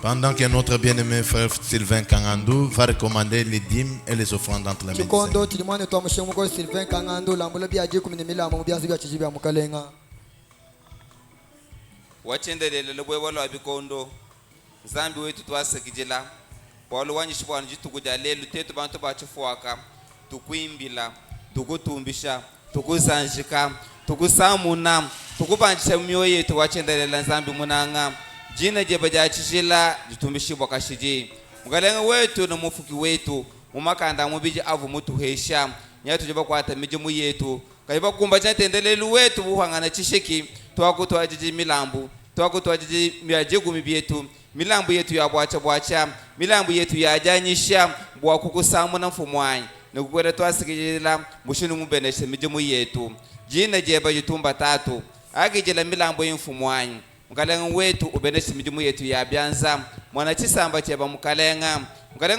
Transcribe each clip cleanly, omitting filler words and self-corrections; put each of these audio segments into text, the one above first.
Pendant que notre bien-aimé frère Sylvain Kangandou va recommander les dîmes et les offrandes entre les mains du Seigneur. Wachendelele lebwebwa lwa bikondo zambi wetu twasekijela Paulo wanyishibwana jitukuja lelu tetu bantu bachifuaka tukwimbila tukutumbisha tukuzanjika tukusamuna tukubanjisha myoyo yetu wachendelela zambi munanga jina jeba jachishila jitumbishibwa kashiji mugalenga wetu na mufuki wetu mumakanda mubiji avu mutuhesha nyatu jeba kwata mijimu yetu kaiba kumba chatendelelu wetu buhangana chishiki twakutwa jiji milambu twakutwa jiji myajegu mibietu milambu yetu ya bwacha milambu yetu ya janyisha bwa kukusamu na mfumwai nukwera twasikijila mushinu mubeneshe mijimu yetu jina jeba jitumba tatu akijila milambu y'mfumwai mukalenga wetu ubeneshe mijimu yetu ya byanza mwana chisamba cheba mukalenga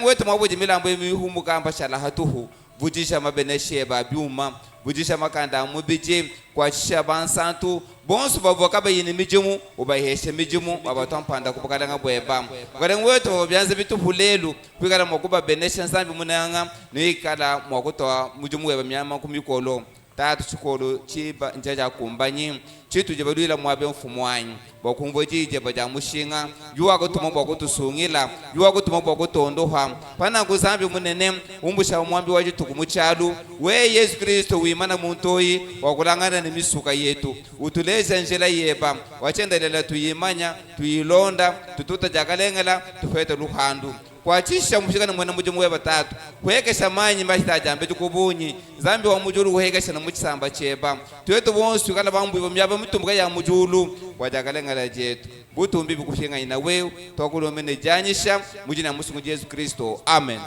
wetu mwabuji milambu y'mihumu kamba shala hatuhu vujisha mabeneshe ba byuma vujisha makanda mubiji kwa chisha bansantu bonsu bavoka bayini mijimu ubaheshe mijimu abatompanda kubakalanga bweba mukalenga wetu babyanze bituhulelu kwikala mwakuba beneshe nsambi munanga nikala mwakutoa mujimu weba myama kumikolo tatu chikolo chiba njaja kumbanyi chitu jebadwila mwabe mfumwanyi bakumvoji jebaja mushinga yuwa gutuma bakutusungila yuwa gutuma bakutondoha pana kuzambi munene umbusha mwambi waje tukumuchalu we Yesu Kristo wimana muntoyi wakulangana ni misuka yetu utuleze njela yeba wachendelela tuyimanya tuyilonda tututa jakalengela tufete luhandu kwachisha mushikana mwana mujimu weba tatu kuhekesha manyi mbashita jambe tukubunyi zambi wa mujulu kuhekesha na muchisamba cheba tuwetu bonsu kala bambu myaba mutumbuka ya mujulu wajakalengala jetu butumbi bukushinga ina wewe twakulomene janyisha mujina musungu Yesu Kristo amen.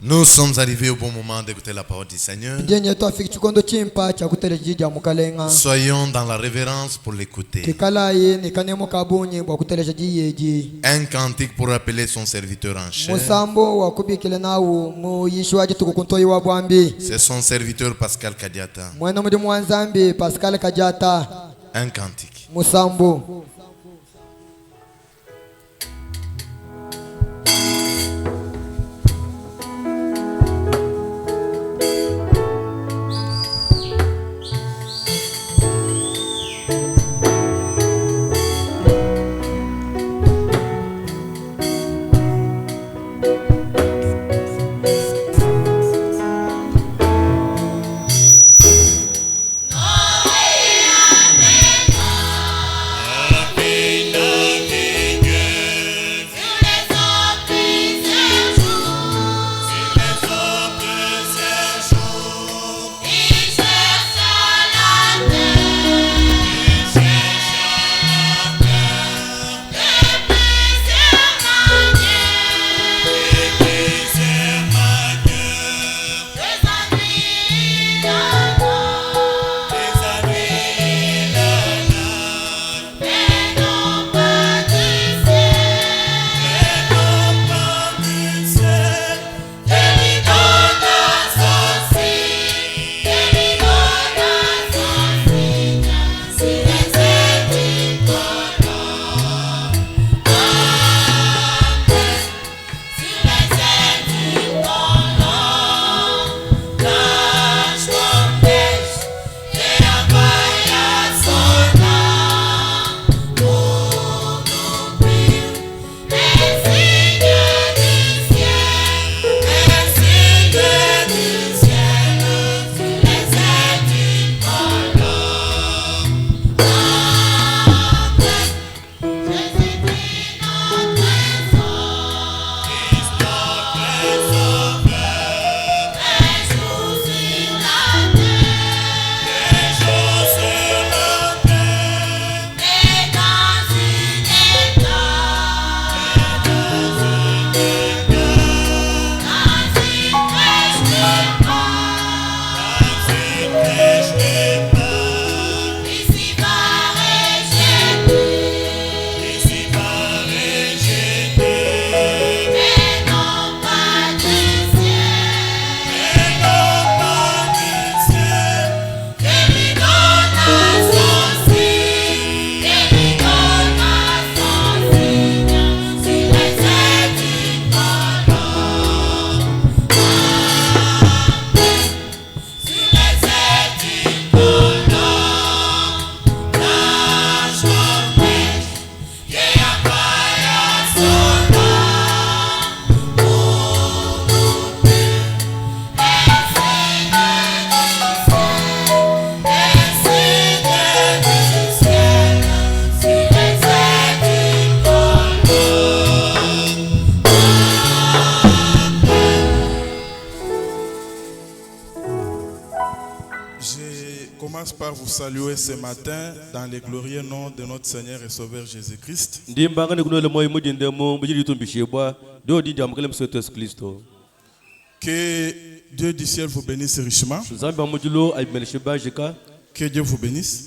Nous sommes arrivés au bon moment d'écouter la parole du Seigneur. Soyons dans la révérence pour l'écouter. Un cantique pour appeler son serviteur en chair. C'est son serviteur Pascal Kadiata. Un cantique. par vous saluer ce matin dans le glorieux nom de notre Seigneur et Sauveur Jésus-Christ. Que Dieu du ciel vous bénisse richement. Que Dieu vous bénisse.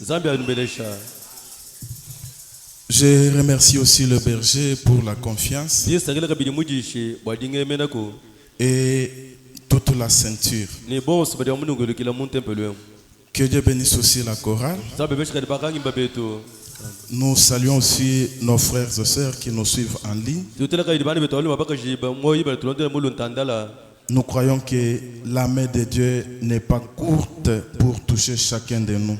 Je remercie aussi le berger pour la confiance et toute la ceinture. Que Dieu bénisse aussi la chorale. Nous saluons aussi nos frères et sœurs qui nous suivent en ligne. Nous croyons que la main de Dieu n'est pas courte pour toucher chacun de nous.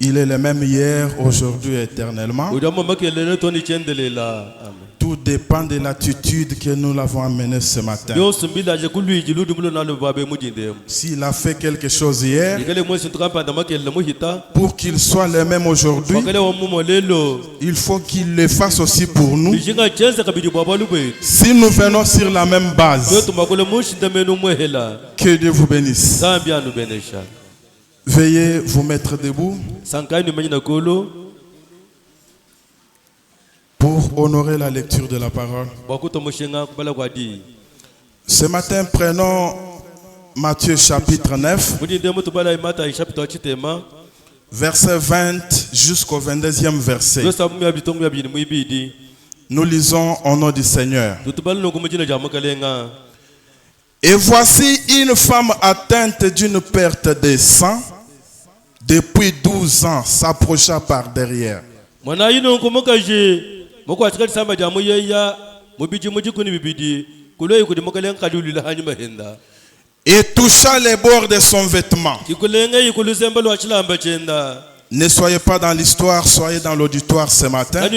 Il est le même hier, aujourd'hui et éternellement. Tout dépend de l'attitude que nous l'avons amené ce matin. S'il a fait quelque chose hier, pour qu'il soit le même aujourd'hui, il faut qu'il le fasse aussi pour nous. Si nous venons sur la même base, que Dieu vous bénisse. Veuillez vous mettre debout pour honorer la lecture de la parole. Ce matin, prenons Matthieu chapitre 9, verset 20 jusqu'au 22e verset. Nous lisons au nom du Seigneur. Et voici une femme atteinte d'une perte de sang depuis 12 ans s'approcha par derrière. Et toucha les bords de son vêtement. Ne soyez pas dans l'histoire, soyez dans l'auditoire ce matin.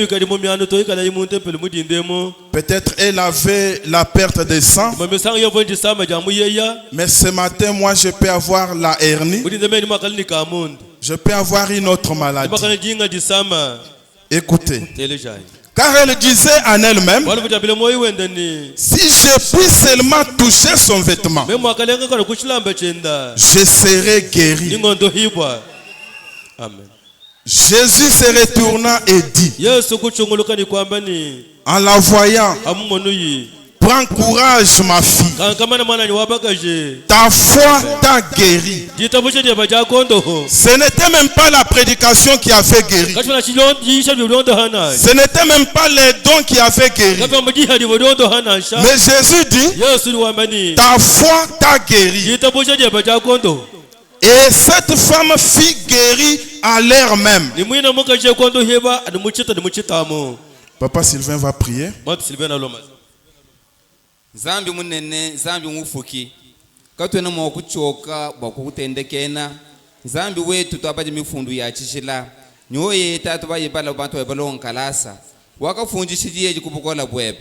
Peut-être elle avait la perte de sang, mais ce matin, moi, je peux avoir la hernie. Je peux avoir une autre maladie. Écoutez. Car elle disait en elle-même, si je puis seulement toucher son vêtement, je serai guéri. Amen. Jésus se retourna et dit, en la voyant, prends courage ma fille, ta foi t'a guéri. Ce n'était même pas la prédication qui a fait guérir. Ce n'était même pas les dons qui a fait guérir. Mais Jésus dit, ta foi t'a guéri. Et cette femme fut guérie à l'heure même. Papa Sylvain va prier. Zambi munene, zambi mufuki. Katwena mwakuchoka, bakutendekena. Zambi wetu twabaje mifundu ya chishila. Nyoye tatu baye bala bantu webalo nkalasa. Wakafunjishiye kubukola bwebe.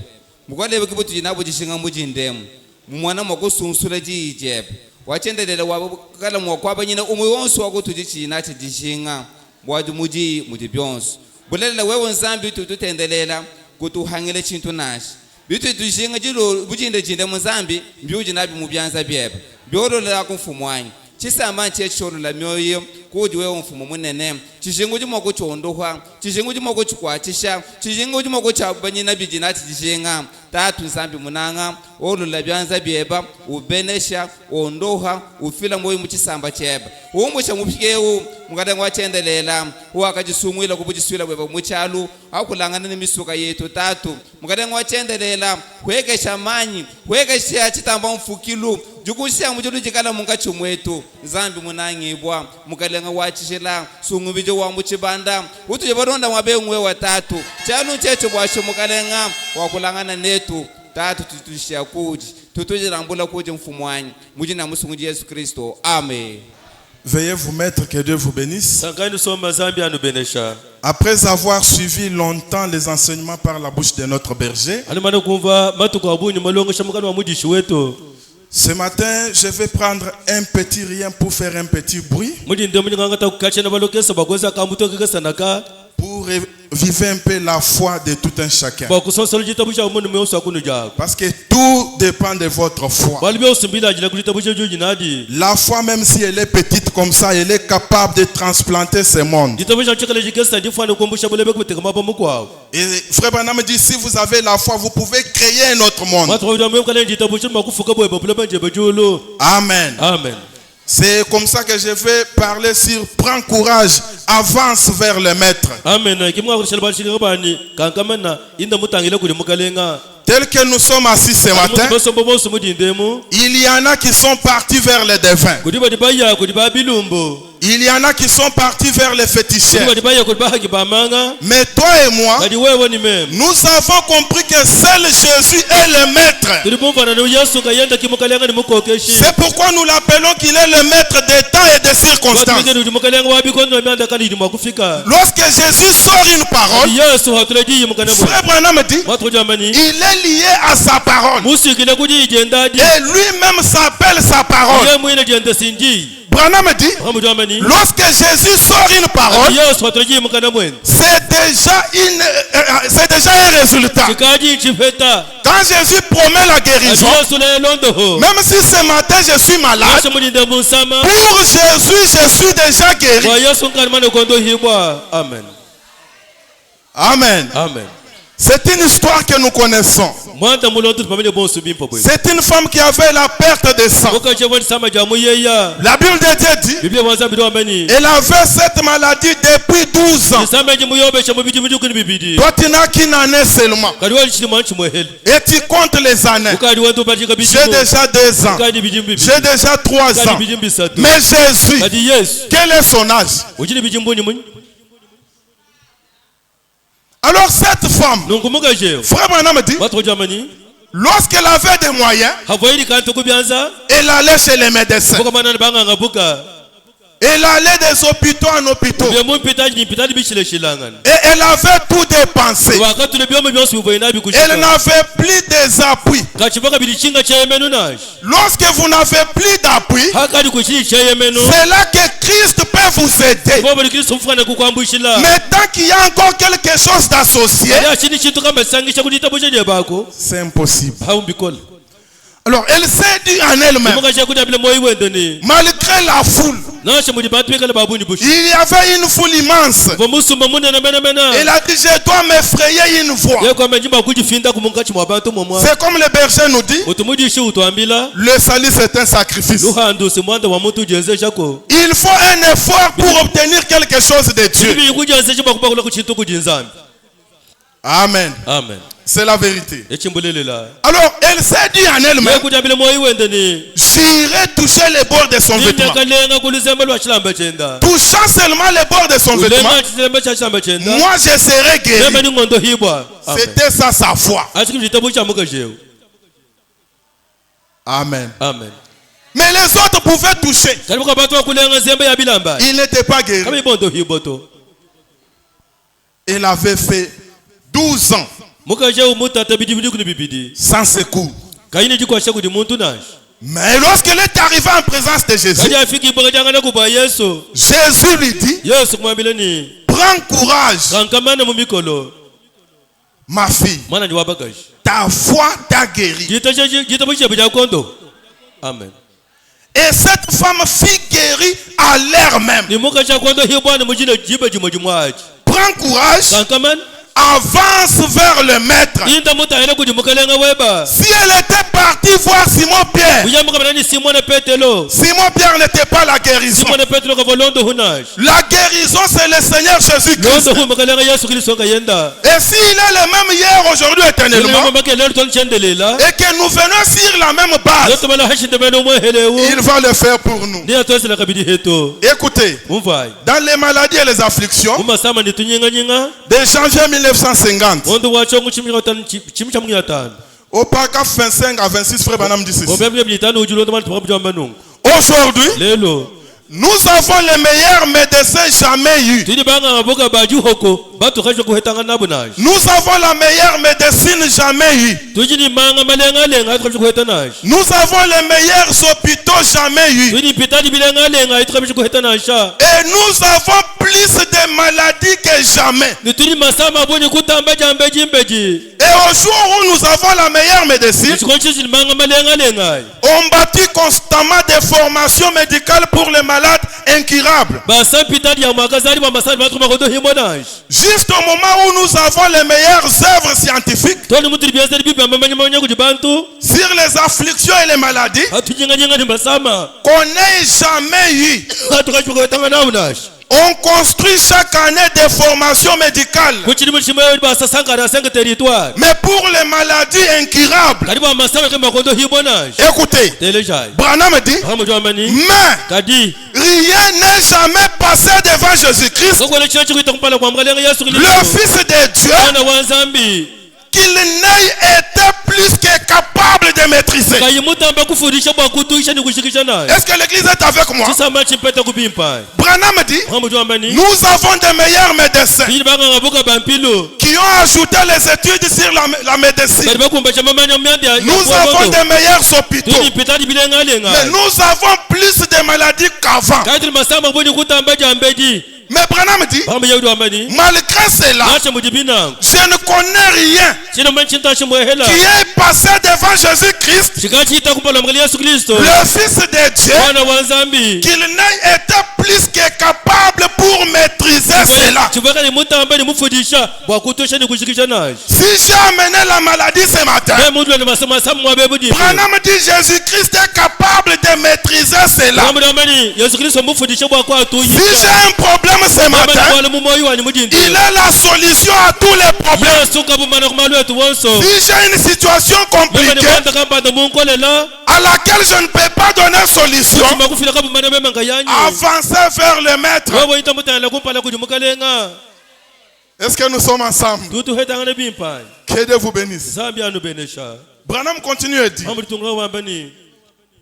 Mukole bekibutu jinabo jishinga mujindemu. Mwana mwakusunsula jijebe. Wachendelela wakala mwakwaba nyina umuyonso wakutujichina chijishinga. Wadu muji byonso. Bulela wewe nzambi tutendelela kutuhangile chintu nashi. Bitu tujinga jilo bujinde jinde muzambi mbyuji nabi mubyanza byeba. Byolo la kumfumwanyi. Chisama checholo la myoyo kudi wewe mfumo munene. Chishingo jimo kuchondohwa, chishingo jimo kuchkwachisha, chishingo jimo kuchabanyina bijina chijinga. Tatu nzambi munanga olo la byanza byeba ubenesha ondoha ufila moyo muchisamba cheba. Umusha mupikewu mukada ngwachendelela wakajisumwila kubujiswila bweba muchalu akulangana nemisuka yetu tatu mukada ngwachendelela kwekesha manyi kwekesha chitamba mfukilu jukusha mujulu jikala mungachumwetu nzambi munangibwa mukalenga wachishela sungubije wa muchibanda utuje baronda mwabe watatu chanu checho bwasho mukalenga wakulangana netu tatu tutushia kuji tutuje rambula kuji mfumwanyi mujina musunguji Yesu Kristo amen. Veuillez vous mettre, que Dieu vous bénisse. Après avoir suivi longtemps les enseignements par la bouche de notre berger, ce matin, je vais prendre un petit rien pour faire un petit bruit, pour vivre un peu la foi de tout un chacun. Parce que tout dépend de votre foi. La foi, même si elle est petite comme ça, elle est capable de transplanter ce monde. Et Frère Branham dit, si vous avez la foi, vous pouvez créer un autre monde. Amen. Amen. C'est comme ça que je vais parler sur prends courage, avance vers le maître. Amen. Tel que nous sommes assis ce matin, il y en a qui sont partis vers les devins. Il y en a qui sont partis vers les féticheurs. Mais toi et moi, nous avons compris que seul Jésus est le maître. C'est pourquoi nous l'appelons qu'il est le maître des temps et des circonstances. Lorsque Jésus sort une parole, Frère Branham dit, il est lié à sa parole. Et lui-même s'appelle sa parole. Branham dit, lorsque Jésus sort une parole, c'est déjà un résultat. Quand Jésus promet la guérison, même si ce matin je suis malade, pour Jésus je suis déjà guéri. Amen. Amen. Amen. C'est une histoire que nous connaissons. C'est une femme qui avait la perte de sang. La Bible de Dieu dit, elle avait cette maladie depuis 12 ans. Toi tu n'as qu'une année seulement. Et tu comptes les années. J'ai déjà 2 ans. J'ai déjà 3 ans. Mais Jésus, quel est son âge? Alors cette femme, Frère Branham dit, lorsqu'elle avait des moyens, elle allait chez les médecins. Elle allait des hôpitaux en hôpitaux. Et elle avait tout dépensé. Elle n'avait plus des appuis. Lorsque vous n'avez plus d'appui, c'est là que Christ peut vous aider. Mais tant qu'il y a encore quelque chose d'associé, c'est impossible. Alors elle s'est dit en elle-même, malgré la foule, il y avait une foule immense. Elle a dit, je dois m'effrayer une fois. C'est comme le berger nous dit, le salut c'est un sacrifice. Il faut un effort pour obtenir quelque chose de Dieu. Amen. Amen. C'est la vérité. Alors, elle s'est dit en elle-même, j'irai toucher les bords de son vêtement. Touchant seulement les bords de son vêtement, moi je serai guéri. C'était ça sa foi. Amen. Amen. Mais les autres pouvaient toucher. Ils n'étaient pas guéris. Elle avait fait 12 ans sans secours. Mais lorsqu'elle est arrivée en présence de Jésus, Jésus lui dit, prends courage, ma fille, ta foi t'a guéri. Amen. Et cette femme fut guérie à l'heure même. Prends courage, avance vers le maître. Si elle était partie voir Simon Pierre, Simon Pierre n'était pas la guérison. La guérison c'est le Seigneur Jésus-Christ. Et s'il est le même hier, aujourd'hui, éternellement, et que nous venons sur la même base, il va le faire pour nous. Écoutez, dans les maladies et les afflictions, de janvier 1950 au paragraphe 25 à 26, Frère Branham dit ceci. Aujourd'hui, Nous avons les meilleurs médecins jamais eus. Nous avons la meilleure médecine jamais eue. Nous avons les meilleurs hôpitaux jamais eus. Et nous avons plus de maladies que jamais. Et au jour où nous avons la meilleure médecine, on bâtit constamment des formations médicales pour les malades incurables. Juste au moment où nous avons les meilleures œuvres scientifiques sur les afflictions et les maladies qu'on n'ait jamais eu. On construit chaque année des formations médicales. Mais pour les maladies incurables, écoutez, Branham dit, mais rien n'est jamais passé devant Jésus-Christ, le Fils de Dieu, qu'il n'ait été plus que capable de maîtriser. Est-ce que l'église est avec moi? Branham dit, nous avons des meilleurs médecins qui ont ajouté les études sur la médecine. Nous avons des meilleurs hôpitaux. Mais nous avons plus de maladies qu'avant. Mais Branham dit, malgré cela, je ne connais rien qui est passé devant Jésus-Christ, le Fils de Dieu, qu'il n'ait été plus que capable pour maîtriser cela. Si j'ai amené la maladie ce matin, Branham dit, Jésus-Christ est capable de maîtriser cela. Si j'ai un problème ce matin, il a la solution à tous les problèmes. Si j'ai une situation compliquée à laquelle je ne peux pas donner solution, avancez vers le maître. Est-ce que nous sommes ensemble? Que Dieu vous bénisse. Branham continue et dit,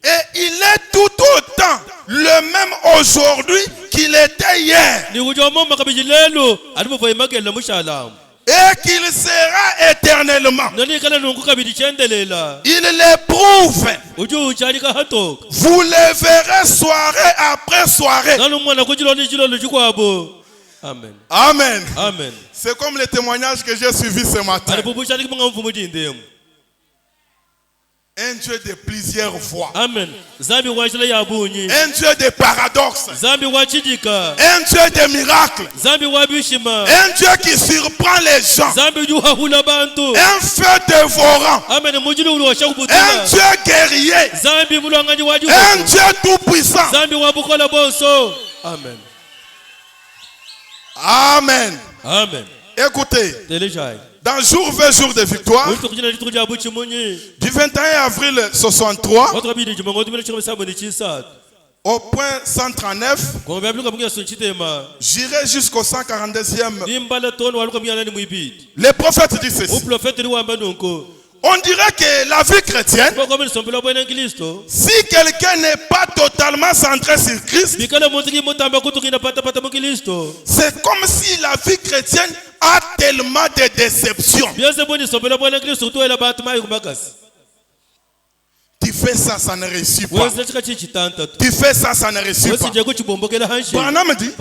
et il est tout autant le même aujourd'hui qu'il était hier. Et qu'il sera éternellement. Il l'éprouve. Vous le verrez soirée après soirée. Amen. Amen. Amen. C'est comme le témoignage que j'ai suivi ce matin. Un Dieu de plusieurs voix. Amen. Un Dieu de paradoxes. Un Dieu de miracles. Un Dieu qui surprend les gens. Un feu dévorant. Un Dieu guerrier. Un Dieu tout puissant. Amen. Amen. Amen. Écoutez. Dans jour 20 jours de victoire, du 21 avril 63 au point 139, j'irai jusqu'au 142e. Les prophètes disent ceci. On dirait que la vie chrétienne, si quelqu'un n'est pas totalement centré sur Christ, c'est comme si la vie chrétienne a tellement de déceptions. Tu fais ça, ça ne réussit pas. Tu fais ça, ça ne réussit pas. Branham dit,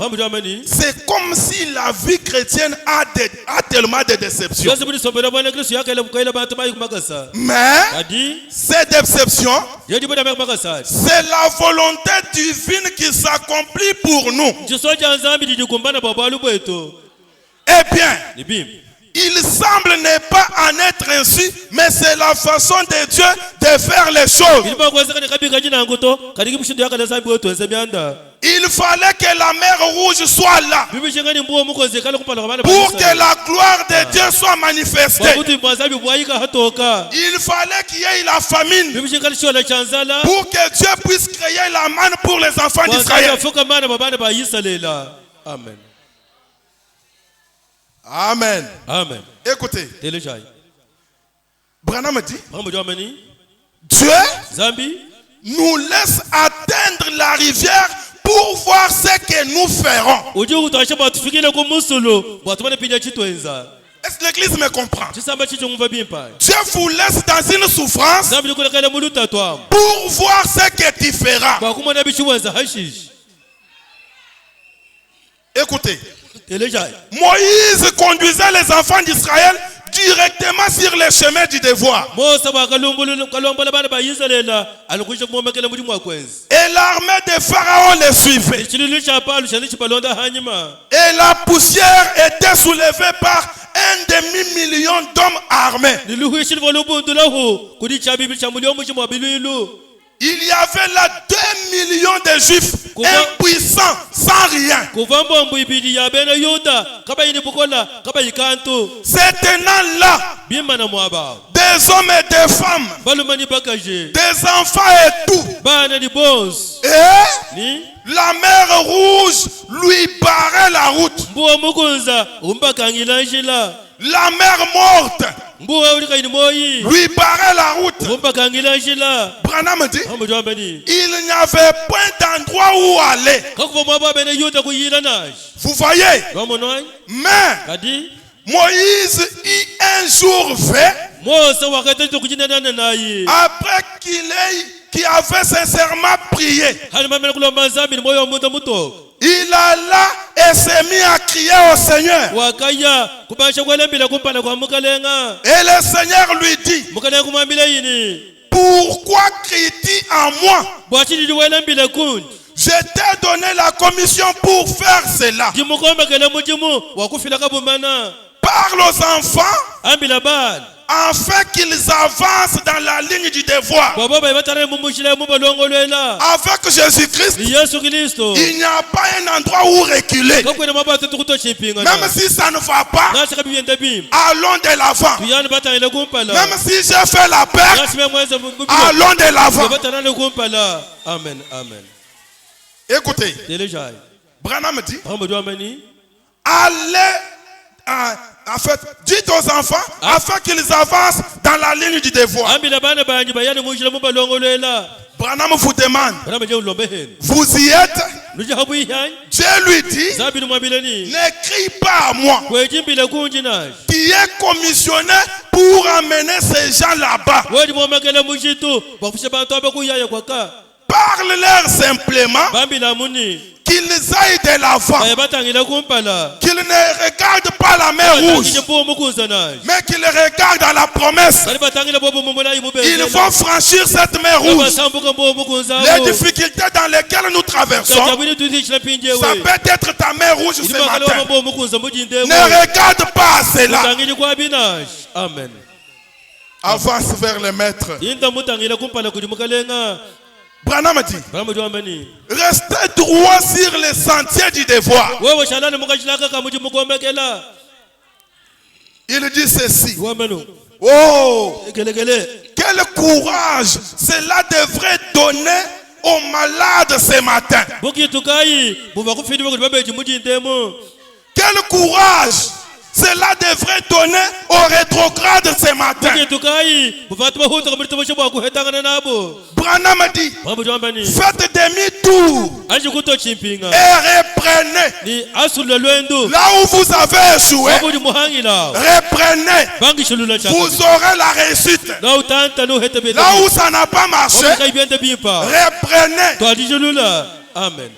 c'est comme si la vie chrétienne a tellement de déceptions. Mais ces déceptions, c'est la volonté divine qui s'accomplit pour nous. Eh bien, il semble ne pas en être ainsi, mais c'est la façon de Dieu de faire les choses. Il fallait que la mer Rouge soit là pour que la gloire de Dieu soit manifestée. Il fallait qu'il y ait la famine pour que Dieu puisse créer la manne pour les enfants d'Israël. Amen. Amen. Amen. Écoutez. Branham dit, Dieu nous laisse atteindre la rivière pour voir ce que nous ferons. Est-ce que l'église me comprend? Dieu vous laisse dans une souffrance pour voir ce que tu feras. Écoutez, Moïse conduisait les enfants d'Israël directement sur les chemins du devoir. Et l'armée de Pharaon les suivait. Et la poussière était soulevée par un demi-million d'hommes armés. Il y avait là 2 millions de juifs impuissants, sans rien. Ces tenants-là, des hommes et des femmes, des enfants et tout. Et la mer Rouge lui barrait la route. La mer morte lui barrait la route. Branham dit, il n'y avait point d'endroit où aller. Vous voyez? Mais Moïse eut un jour fait, après qu'il avait sincèrement prié, il alla et s'est mis à crier au Seigneur. Et le Seigneur lui dit, pourquoi cries-tu en moi? Je t'ai donné la commission pour faire cela. Parle aux enfants afin qu'ils avancent dans la ligne du devoir. Avec Jésus-Christ, il n'y a pas un endroit où reculer. Même si ça ne va pas, allons de l'avant. Même si j'ai fait la perte, allons de l'avant. Amen, amen. Écoutez, Branham dit, allez, en fait, dites aux enfants afin qu'ils avancent dans la ligne du devoir. Branham vous demande, vous y êtes? Dieu lui dit, ne crie pas à moi. Tu es commissionné pour amener ces gens là-bas. Parle-leur simplement qu'ils aillent de l'avant, qu'ils ne regardent pas la mer Rouge, mais qu'ils regardent à la promesse. Ils vont franchir cette mer Rouge. Les difficultés dans lesquelles nous traversons, ça peut être ta mer Rouge ce matin. Ne regarde pas à cela. Amen. Avance vers le maître. Branham dit, restez droit sur les sentiers du devoir. Il dit ceci. Oh, quel courage cela devrait donner aux malades ce matin. Quel courage cela devrait donner aux rétrogrades ce matin. Branham dit, faites demi-tour et reprenez. Là où vous avez échoué, reprenez. Vous aurez la réussite. Là où ça n'a pas marché, reprenez. Amen.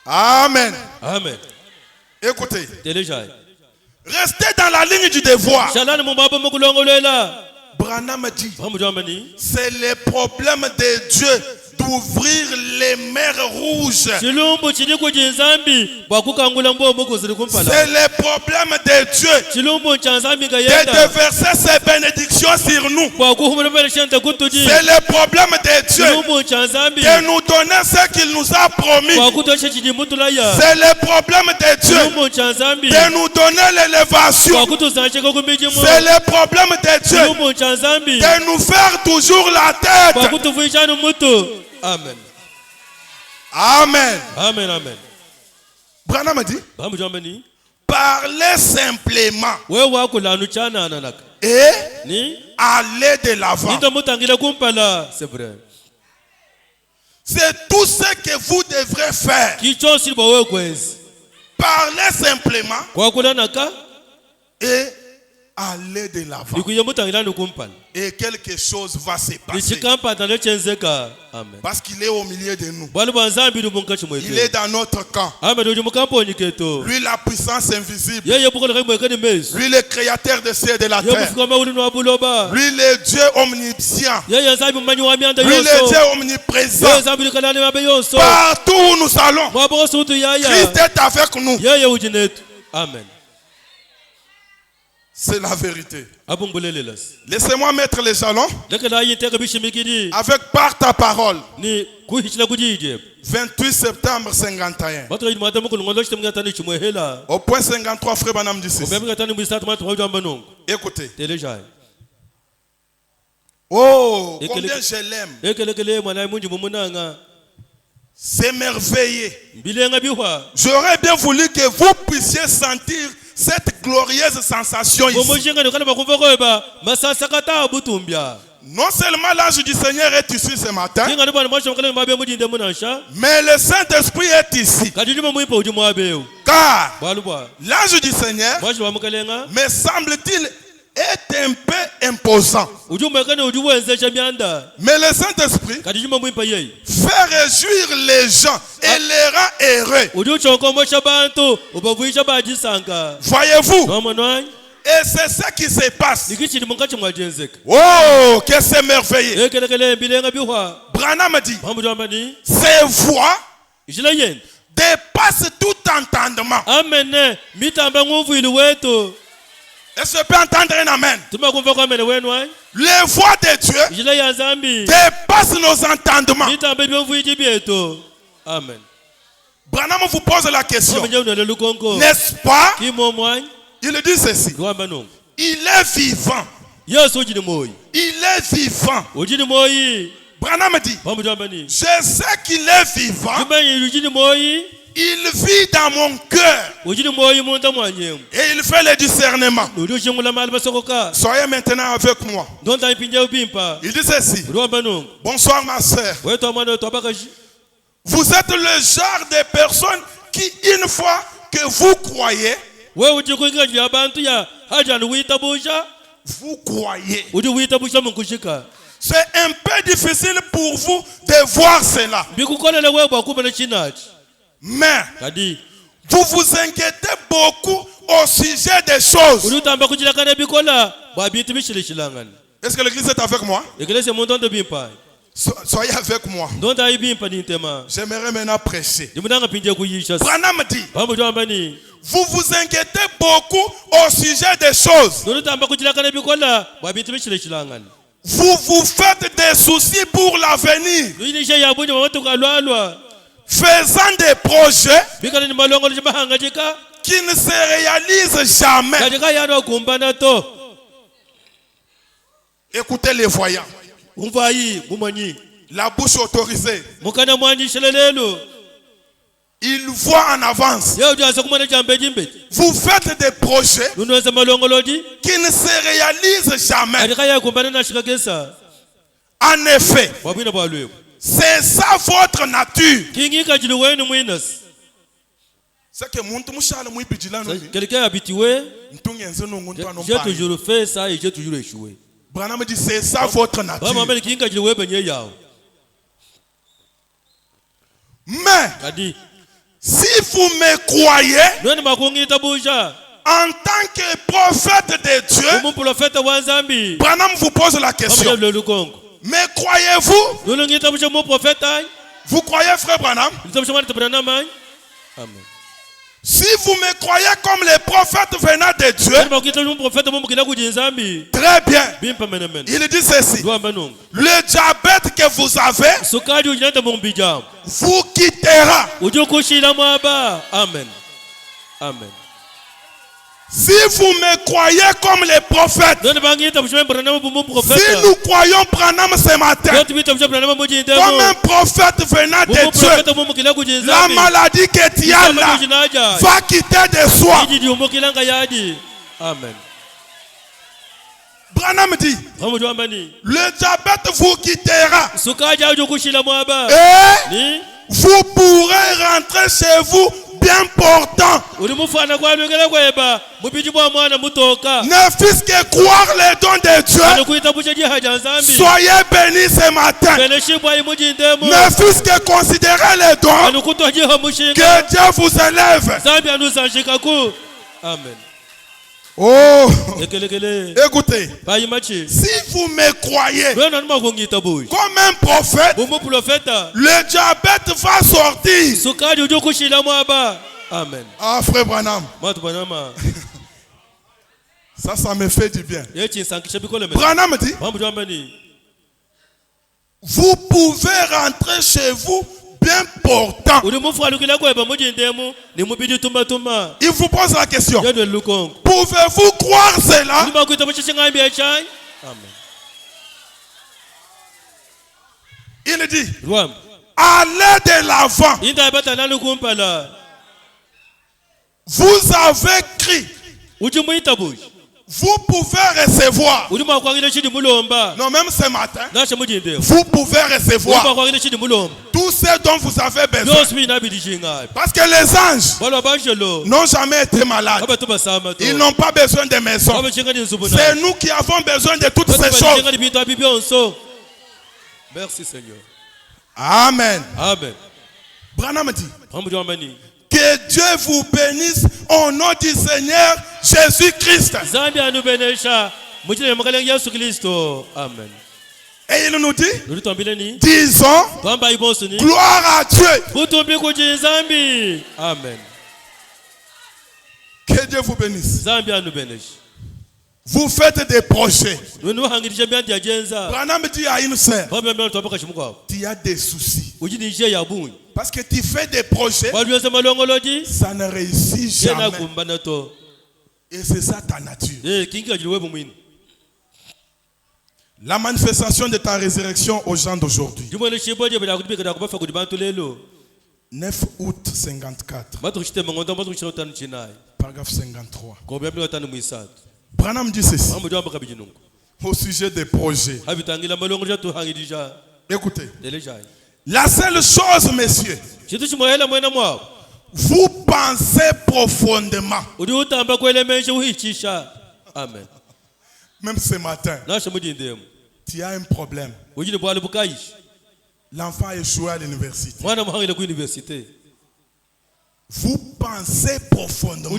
Amen. Amen. Écoutez, restez dans la ligne du devoir. Branham dit, c'est le problème de Dieu d'ouvrir les mers rouges. C'est le problème de Dieu de déverser ses bénédictions sur nous. C'est le problème de Dieu de nous donner ce qu'il nous a promis. C'est le problème de Dieu de nous donner l'élévation. C'est le problème de Dieu de nous faire toujours la tête. Amen. Amen. Amen, amen. Branham dit, parlez simplement et allez de l'avant. C'est vrai. C'est tout ce que vous devrez faire. Parlez simplement et aller de l'avant. Et quelque chose va se passer. Parce qu'il est au milieu de nous. Il est dans notre camp. Lui, la puissance invisible. Lui, le créateur de cieux et de la terre. Lui, le Dieu omniscient. Lui, le Dieu omniprésent. Partout où nous allons, Christ est avec nous. Amen. C'est la vérité. Laissez-moi mettre les jalons avec par ta parole. 28 septembre 51. Au point 53, frère Banam dit ceci. Écoutez. Oh, combien je l'aime. C'est merveilleux. J'aurais bien voulu que vous puissiez sentir cette glorieuse sensation ici. Non seulement l'ange du Seigneur est ici ce matin, mais le Saint-Esprit est ici. Car l'ange du Seigneur, me semble-t-il, est un peu imposant. Mais le Saint-Esprit fait réjouir les gens et les rend heureux. Voyez-vous? Et c'est ça qui se passe. Oh, que c'est merveilleux. Branham dit, ces voix dépassent tout entendement. Est-ce que je peux entendre un amen? Les voix de Dieu dépassent nos entendements. Amen. Branham vous pose la question. N'est-ce pas? Il dit ceci. Il est vivant. Il est vivant. Branham dit, je sais qu'il est vivant. Il vit dans mon cœur. Et il fait le discernement. Soyez maintenant avec moi. Il dit ceci. Bonsoir ma soeur. Vous êtes le genre de personnes qui, une fois que vous croyez, vous croyez. C'est un peu difficile pour vous de voir cela. Mais vous vous inquiétez beaucoup au sujet des choses. Est-ce que l'église est avec moi? Soyez avec moi. J'aimerais maintenant prêcher. Branham dit, vous vous inquiétez beaucoup au sujet des choses. Vous vous faites des soucis pour l'avenir, faisant des projets qui ne se réalisent jamais. Écoutez les voyants. La bouche autorisée. Il voit en avance. Vous faites des projets qui ne se réalisent jamais. En effet, c'est ça votre nature. C'est que quelqu'un est habitué. J'ai toujours fait ça et j'ai toujours échoué. Branham dit c'est ça votre nature. Mais si vous me croyez en tant que prophète de Dieu, Branham vous pose la question. Mais croyez-vous? Vous croyez, frère Branham? Amen. Si vous me croyez comme les prophètes venant de Dieu, très bien. Il dit ceci. Le diabète que vous avez vous quittera. Amen. Amen. Si vous me croyez comme les prophètes, si nous croyons Branham ce matin comme un prophète venant de Dieu, la maladie que tu as là va quitter de soi. Amen. Branham dit, le diabète vous quittera. Et vous pourrez rentrer chez vous bien portant. Ne fût-ce que croire les dons de Dieu. Soyez bénis ce matin. Ne fût-ce que considérer les dons. Que Dieu vous élève. Amen. Oh, écoutez, si vous me croyez comme un prophète, le diabète va sortir. Amen. Ah, frère Branham, ça me fait du bien. Branham dit, vous pouvez rentrer chez vous bien portant. Il vous pose la question. Pouvez-vous croire cela? Il dit, allez de l'avant. Vous avez cru. Vous pouvez recevoir. Non, même ce matin, vous pouvez recevoir tout ce dont vous avez besoin. Parce que les anges n'ont jamais été malades. Ils n'ont pas besoin de maison. C'est nous qui avons besoin de toutes ces choses. Merci Seigneur. Amen. Amen. Branham dit, que Dieu vous bénisse au nom du Seigneur Jésus-Christ. Amen. Et il nous dit, disons, gloire à Dieu. Amen. Que Dieu vous bénisse. Vous faites des projets. Branham dit à une sœur, tu as des soucis. Parce que tu fais des projets, ça ne réussit jamais. Et c'est ça ta nature. La manifestation de ta résurrection aux gens d'aujourd'hui. 9 août 54. Paragraphe 53. Branham dit ceci au sujet des projets. Écoutez, la seule chose, messieurs, vous pensez profondément. Amen. Même ce matin, tu as un problème. L'enfant a échoué à l'université. Vous pensez profondément.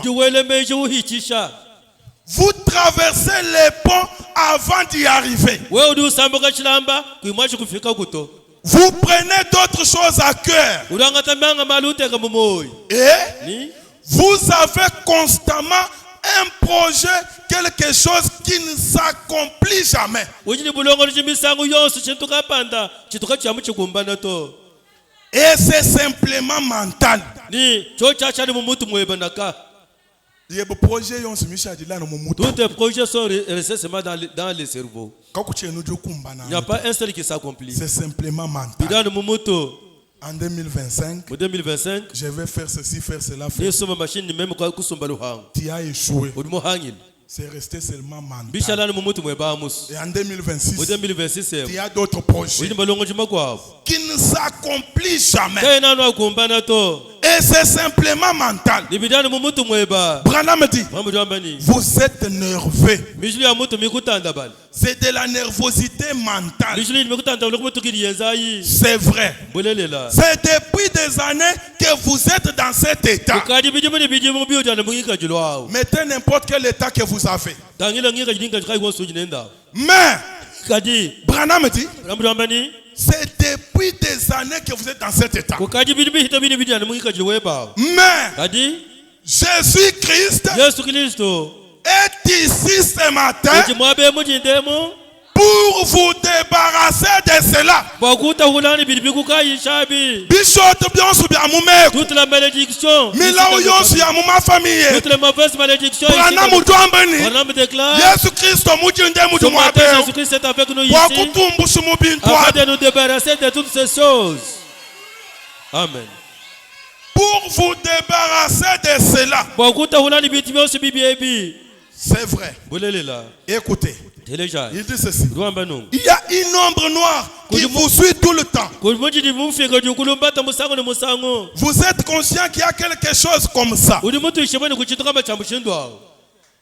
Vous traversez les ponts avant d'y arriver. Vous prenez d'autres choses à cœur. Et vous avez constamment un projet, quelque chose qui ne s'accomplit jamais. Et c'est simplement mental. Tous tes projets sont restés seulement dans les cerveaux. Il n'y a pas un seul qui s'accomplit. C'est simplement mental. En 2025, je vais faire ceci, faire cela. Tu as échoué. C'est resté seulement mental. Et en 2026, il y a d'autres projets qui ne s'accomplissent jamais. Et c'est simplement mental. Branham dit, vous êtes nerveux. C'est de la nervosité mentale. C'est vrai. C'est depuis des années que vous êtes dans cet état. Mettez n'importe quel état que vous avez. Mais Branham dit, c'est depuis des années que vous êtes dans cet état. Mais Jésus-Christ est ici ce matin pour vous débarrasser de cela. Toute la malédiction, toute la mauvaise malédiction, Branham déclare, ce matin Jésus-Christ est avec nous ici afin de nous débarrasser de toutes ces choses. Amen. Pour vous débarrasser de cela. C'est vrai. Écoutez. Il dit ceci. Il y a une ombre noire qui vous suit tout le temps. Vous êtes conscient qu'il y a quelque chose comme ça.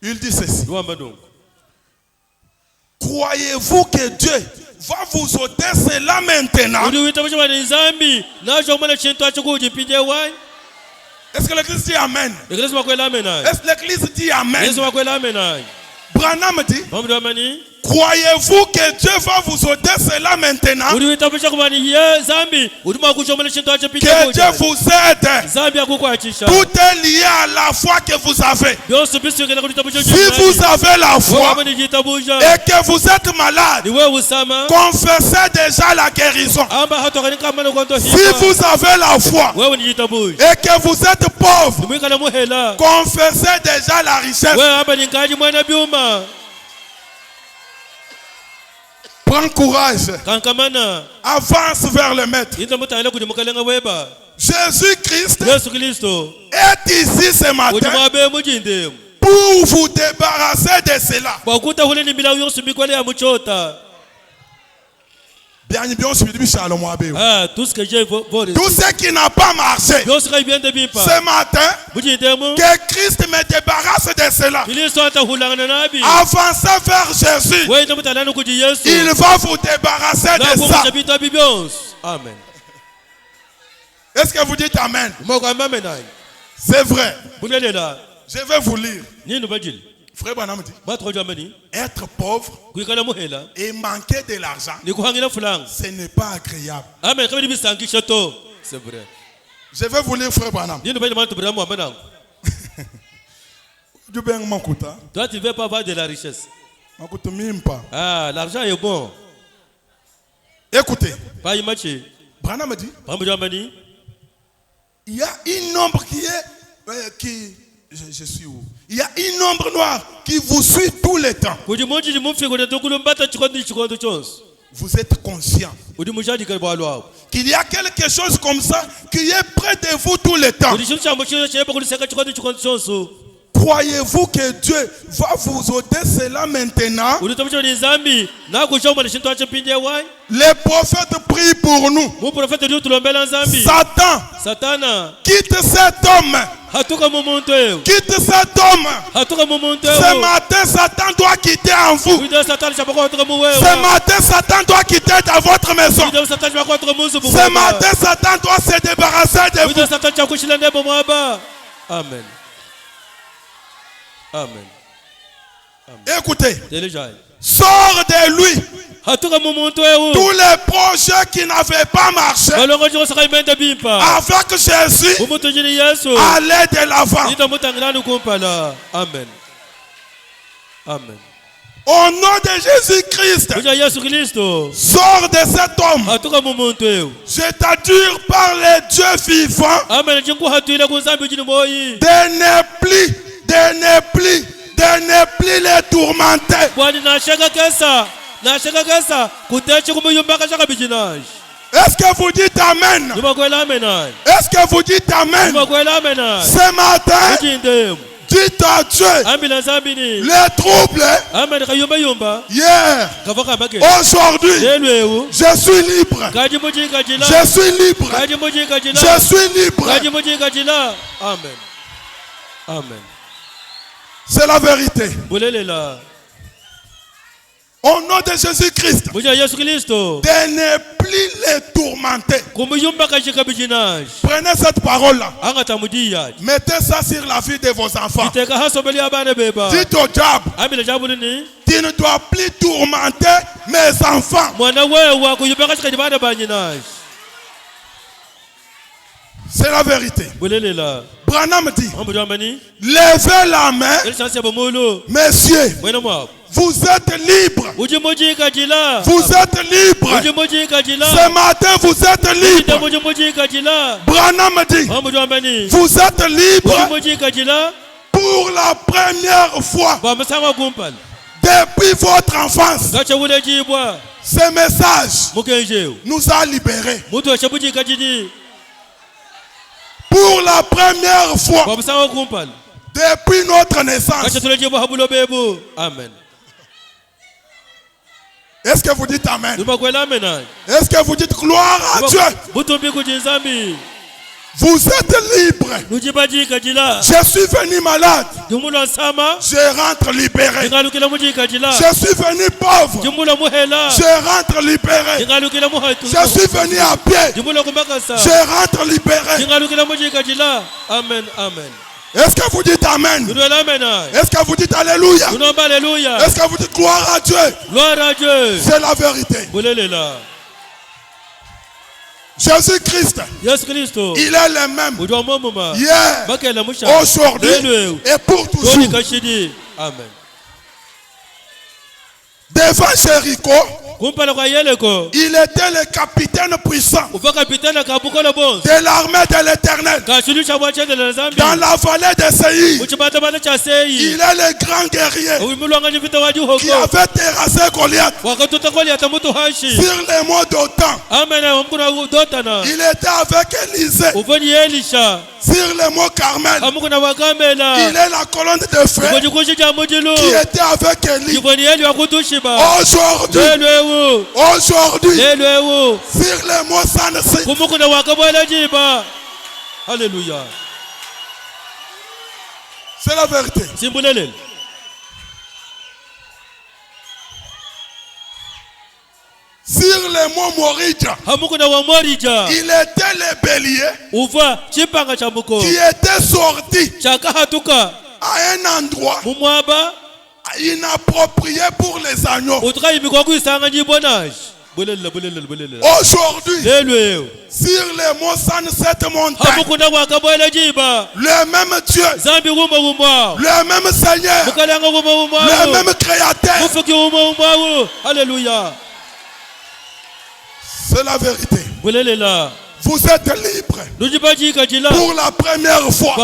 Il dit ceci. Croyez-vous que Dieu va vous ôter cela maintenant? Est-ce que l'église dit Amen? Est-ce que l'église dit Amen? Branham dit, croyez-vous que Dieu va vous ôter cela maintenant? Que Dieu vous aide. Tout est lié à la foi que vous avez. Si vous avez la foi et que vous êtes malade, confessez déjà la guérison. Si vous avez la foi et que vous êtes pauvre, confessez déjà la richesse. Prends courage. Avance vers le maître. Jésus-Christ est ici ce matin pour vous débarrasser de cela. Tout ce qui n'a pas marché ce matin, que Christ me débarrasse de cela. Avancez vers Jésus. Il va vous débarrasser de ça. Amen. Est-ce que vous dites Amen? C'est vrai. Je vais vous lire. Frère Branham dit, être pauvre et manquer de l'argent, ce n'est pas agréable. C'est vrai. Je vais vous lire, frère Branham. Toi, tu ne veux pas avoir de la richesse. Ah, l'argent est bon. Écoutez, Branham dit, il y a une ombre qui je suis où? Il y a une ombre noire qui vous suit tout le temps. Vous êtes conscient qu'il y a quelque chose comme ça qui est près de vous tout le temps. Croyez-vous que Dieu va vous ôter cela maintenant? Les prophètes prient pour nous. Satan, quitte cet homme. Quitte cet homme. Ce matin, Satan doit quitter en vous. Ce matin, Satan doit quitter dans votre maison. Ce matin, Satan doit se débarrasser de vous. Amen. Amen. Écoutez, sors de lui tous les projets qui n'avaient pas marché, avec Jésus, allez de l'avant. Amen. Amen. Au nom de Jésus-Christ, sors de cet homme. Je t'assure par les dieux vivants de ne plus les tourmenter. Est-ce que vous dites Amen? Est-ce que vous dites Amen? Ce matin, dites à Dieu les troubles hier, aujourd'hui, je suis libre. Je suis libre. Je suis libre. Amen. Amen. C'est la vérité. Au nom de Jésus-Christ, de ne plus les tourmenter. Prenez cette parole-là. Mettez ça sur la vie de vos enfants. Dites au diable, tu ne dois plus tourmenter mes enfants. C'est la vérité. Branham dit, levez la main, messieurs, vous êtes libres. Vous êtes libres. Ce matin, vous êtes libres. Branham dit, vous êtes libres pour la première fois depuis votre enfance. Ce message nous a libérés. Pour la première fois depuis notre naissance. Amen. Est-ce que vous dites Amen? Est-ce que vous dites gloire à Dieu? Vous êtes libre. Je suis venu malade. Je rentre libéré. Je suis venu pauvre. Je rentre libéré. Je suis venu à pied. Je rentre libéré. Amen, amen. Est-ce que vous dites Amen? Est-ce que vous dites Alléluia? Est-ce que vous dites gloire à Dieu? C'est la vérité. Jésus-Christ, il est le même hier, aujourd'hui et pour toujours. Amen. Devant Jéricho, il était le capitaine puissant de l'armée de l'Éternel. Dans la vallée de Séir, il est le grand guerrier qui avait terrassé Goliath sur les monts d'Othan. Il était avec Élisée sur les monts Carmel. Il est la colonne de feu qui était avec Élie. Aujourd'hui, sur les mots Sansi. Alléluia. C'est la vérité. Sur les mots Morija, il était le bélier qui était sorti à un endroit inapproprié pour les agneaux. Aujourd'hui, sur les monts cette montagne, le même Dieu, le même Seigneur, le même Créateur. Alléluia. C'est la vérité. Vous êtes libre pour la première fois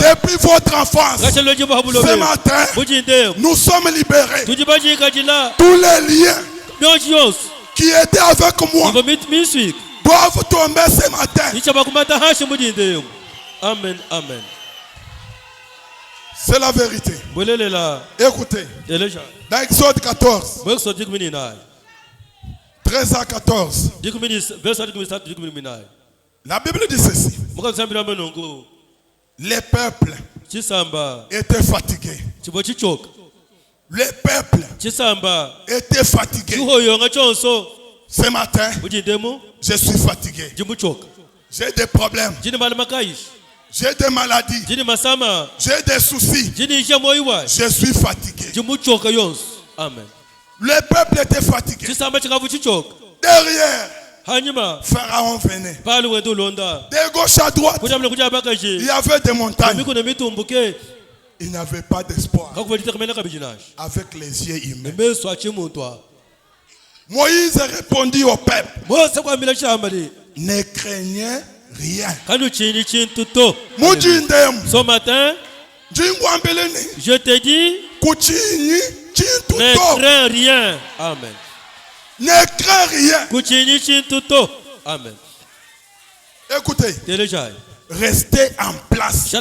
depuis votre enfance. Ce matin, nous sommes libérés. Tous les liens qui étaient avec moi doivent tomber ce matin. Amen, amen. C'est la vérité. Écoutez, dans Exode 14, 13 à 14, la Bible dit ceci. Les peuples étaient fatigués. Les peuples étaient fatigués. Ce matin, je suis fatigué. J'ai des problèmes. J'ai des maladies. J'ai des soucis. Je suis fatigué. Amen. Le peuple était fatigué. Derrière, Pharaon venait. De gauche à droite, il y avait des montagnes. Il n'avait pas d'espoir avec les yeux humains. Moïse répondit au peuple: ne craignez rien. Ce matin, je te dis, ne crains rien. Amen. Ne crains rien. Amen. Écoutez, restez en place.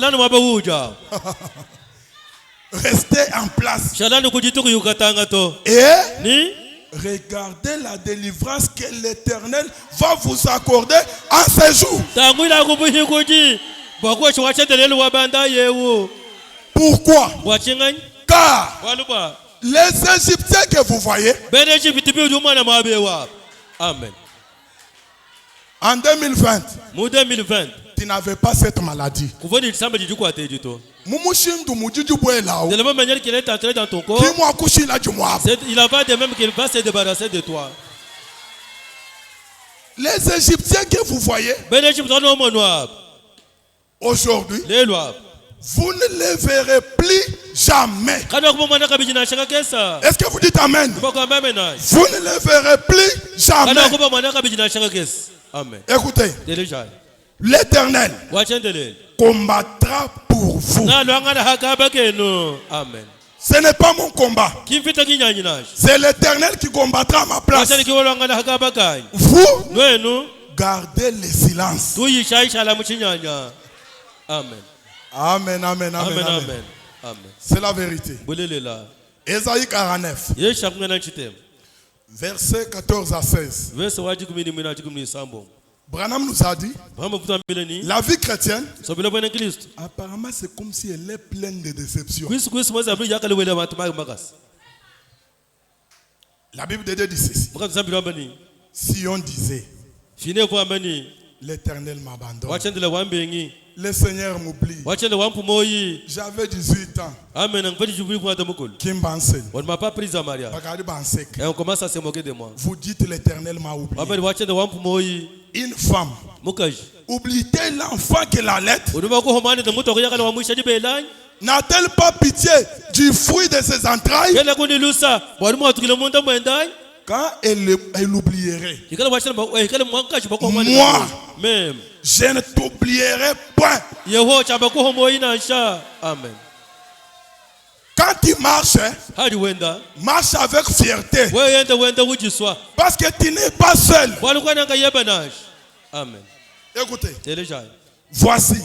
Restez en place. Et regardez la délivrance que l'Éternel va vous accorder en ce jour. Pourquoi? Car les Égyptiens que vous voyez, Amen. En 2020, tu n'avais pas cette maladie. De la même manière qu'il est entré dans ton corps, il en va de même qu'il va se débarrasser de toi. Les Égyptiens que vous voyez, aujourd'hui, vous ne les verrez plus jamais. Est-ce que vous dites Amen? Vous ne les verrez plus jamais. Amen. Écoutez, l'Éternel combattra pour vous. Amen. Ce n'est pas mon combat. C'est l'Éternel qui combattra à ma place. Vous gardez le silence. Amen. Amen, amen, amen, amen. C'est la vérité. Ésaïe 49. Versets 14 à 16. Branham nous a dit, la vie chrétienne, apparemment c'est comme si elle est pleine de déceptions. La Bible de Dieu dit ceci. Si on disait, l'Éternel m'abandonne, le Seigneur m'oublie, j'avais 18 ans, qui m'enseigne, et on commence à se moquer de moi. Vous dites l'Éternel m'a oublié. Une femme, oublie-t-elle l'enfant qu'elle allait? N'a-t-elle pas pitié du fruit de ses entrailles? Quand elle oublierait, moi, je ne t'oublierai point. Amen. Quand tu marches, marche avec fierté. Parce que tu n'es pas seul. Amen. Écoutez, voici,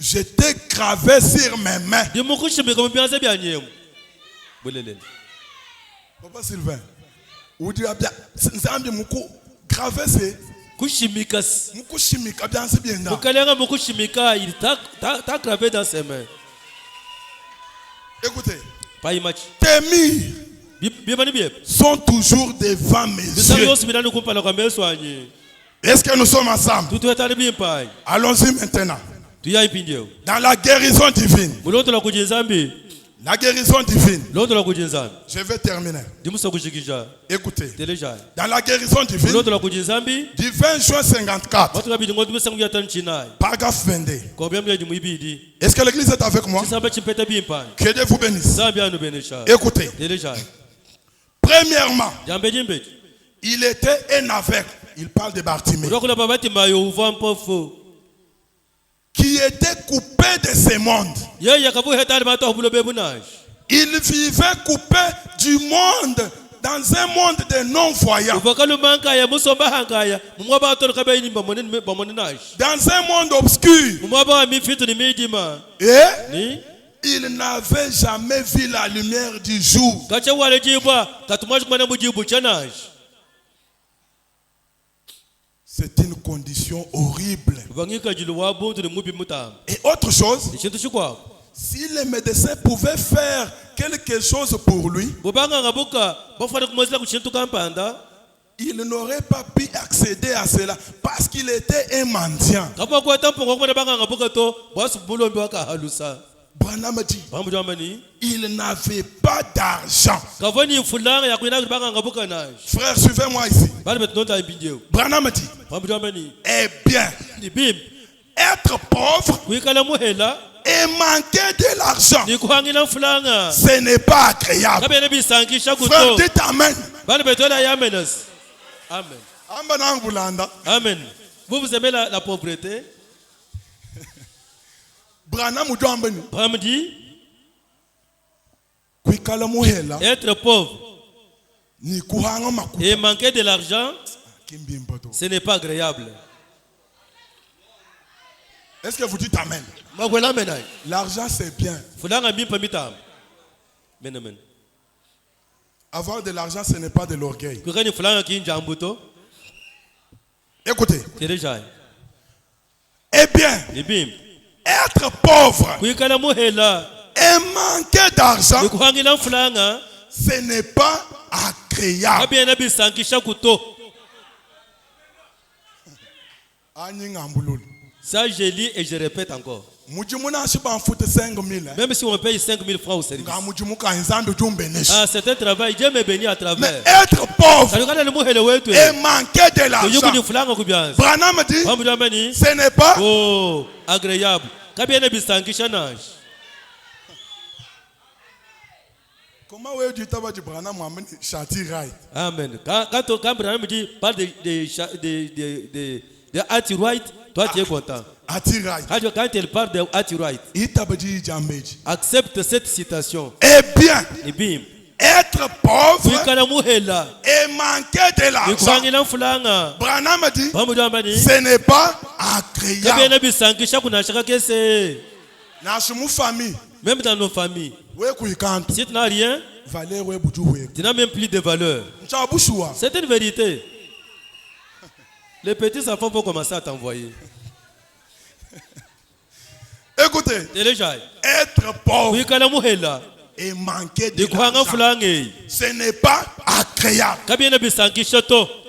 je t'ai gravé sur mes mains. Papa Sylvain, vous dites, gravé c'est il t'a gravé dans ses mains. Écoutez, tes murs sont toujours devant mes yeux. Est-ce que nous sommes ensemble? Allons-y maintenant. Dans la guérison divine. La guérison divine. Je vais terminer. Écoutez. Dans la guérison divine, du 20 juin 54, paragraphe 22. Est-ce que l'église est avec moi? Que Dieu vous bénisse. Écoutez. Premièrement, il était un aveugle. Il parle de Bartimée. Qui était coupé de ce monde. Il vivait coupé du monde dans un monde de non-voyants. Dans un monde obscur. Et il n'avait jamais vu la lumière du jour. C'est une condition horrible. Et autre chose, si les médecins pouvaient faire quelque chose pour lui, il n'aurait pas pu accéder à cela parce qu'il était un mendiant. Branham dit, il n'avait pas d'argent. Frère, suivez-moi ici. Branham dit, eh bien, être pauvre et manquer de l'argent, ce n'est pas agréable. Frère, dites Amen. Amen. Vous aimez la pauvreté? Branham dit, être pauvre et manquer de l'argent, ce n'est pas agréable. Est-ce que vous dites Amen? L'argent c'est bien. Avoir de l'argent ce n'est pas de l'orgueil. Écoutez. Eh bien, être pauvre et manquer d'argent, ce n'est pas agréable. Ça, je lis et je répète encore. Même si on paye 5 000 francs au service. C'est un travail. Dieu me bénit à travers. Mais être pauvre et manquer de l'argent, Branham dit, ce n'est pas agréable. Comment vous dites que Branham a châti right? Amen. Quand Branham dit parle de right, toi tu es content. Quand il parle de right, accepte cette citation. Eh bien, être pauvre et manquer de l'argent, Branham dit, ce n'est pas agréable. Même dans nos familles, si tu n'as rien, tu n'as même plus de valeur. C'est une vérité. Les petits enfants vont commencer à t'envoyer. Écoutez, être pauvre et manquer de l'argent, ce n'est pas agréable.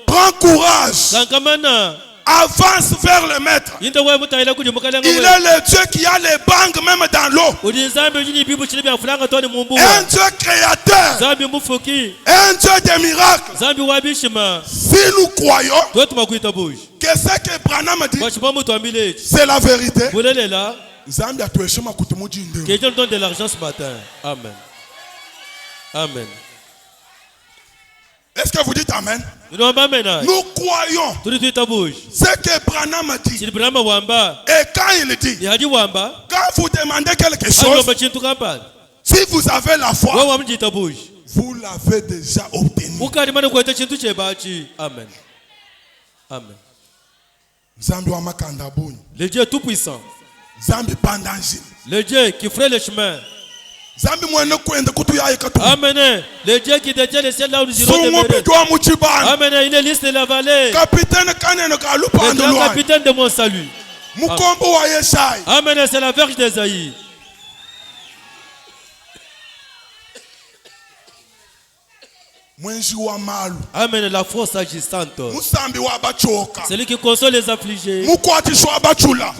Prends courage. Avance vers le maître. Il est le Dieu qui a les banques même dans l'eau. Un Dieu créateur. Un Dieu des miracles. Si nous croyons que ce que Branham dit, c'est la vérité. Que Dieu nous donne de l'argent ce matin. Amen. Amen. Est-ce que vous dites Amen? Nous croyons ce que Branham dit. Et quand il dit, quand vous demandez quelque chose, si vous avez la foi, vous l'avez déjà obtenu. Amen. Amen. Le Dieu tout-puissant. Le Dieu qui ferait le chemin. Amen. Le Dieu qui détient les ciels là où nous irons demeurer. Amen. Il est liste de la vallée. Le grand capitaine de mon salut. Amen. C'est la verge d'Ésaïe. Amen. La force agissante. Celui qui console les affligés.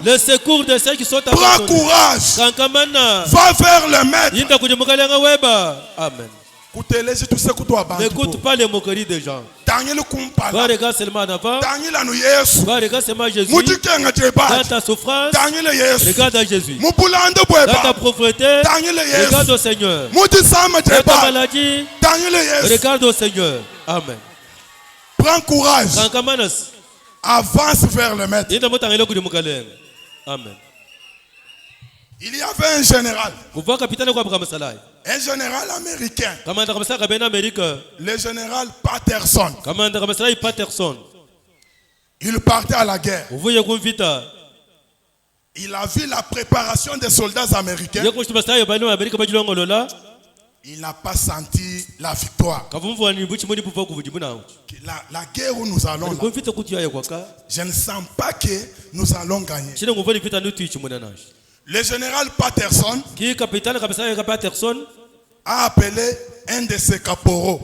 Le secours de ceux qui sont abandonnés. Prends courage. Va vers le maître. Amen. N'écoute pas les moqueries des gens. Va regarder seulement en avant. Va regarder seulement Jésus. Dans ta souffrance, regarde à Jésus. Dans ta pauvreté, regarde au Seigneur. Dans ta maladie, regarde au Seigneur. Amen. Prends courage. Avance vers le maître. Amen. Il y avait un général. Un général américain. Le général Patterson. Il partait à la guerre. Il a vu la préparation des soldats américains. Il n'a pas senti la victoire. La guerre où nous allons là, je ne sens pas que nous allons gagner. Le général Patterson a appelé un de ses caporaux.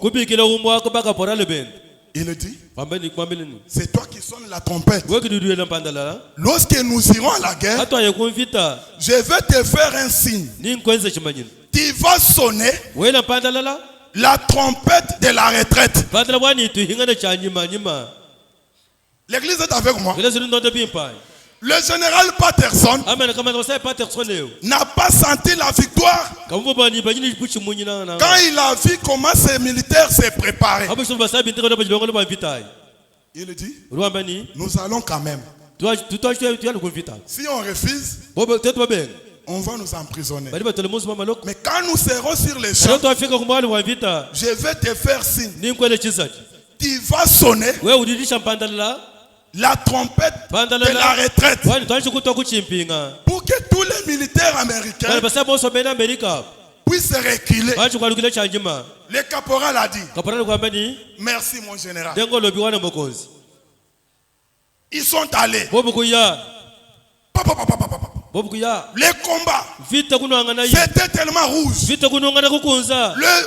Il dit, c'est toi qui sonnes la trompette. Lorsque nous irons à la guerre, je vais te faire un signe. Tu vas sonner la trompette de la retraite. L'église est avec moi. Le général Patterson n'a pas senti la victoire quand il a vu comment ces militaires se préparaient. Il dit, nous allons quand même. Si on refuse, on va nous emprisonner. Mais quand nous serons sur les champs, je vais te faire signe. Tu vas sonner la trompette de la retraite pour que tous les militaires américains puissent reculer. Le caporal a dit, merci mon général. Ils sont allés. Les combats, c'était tellement rouge.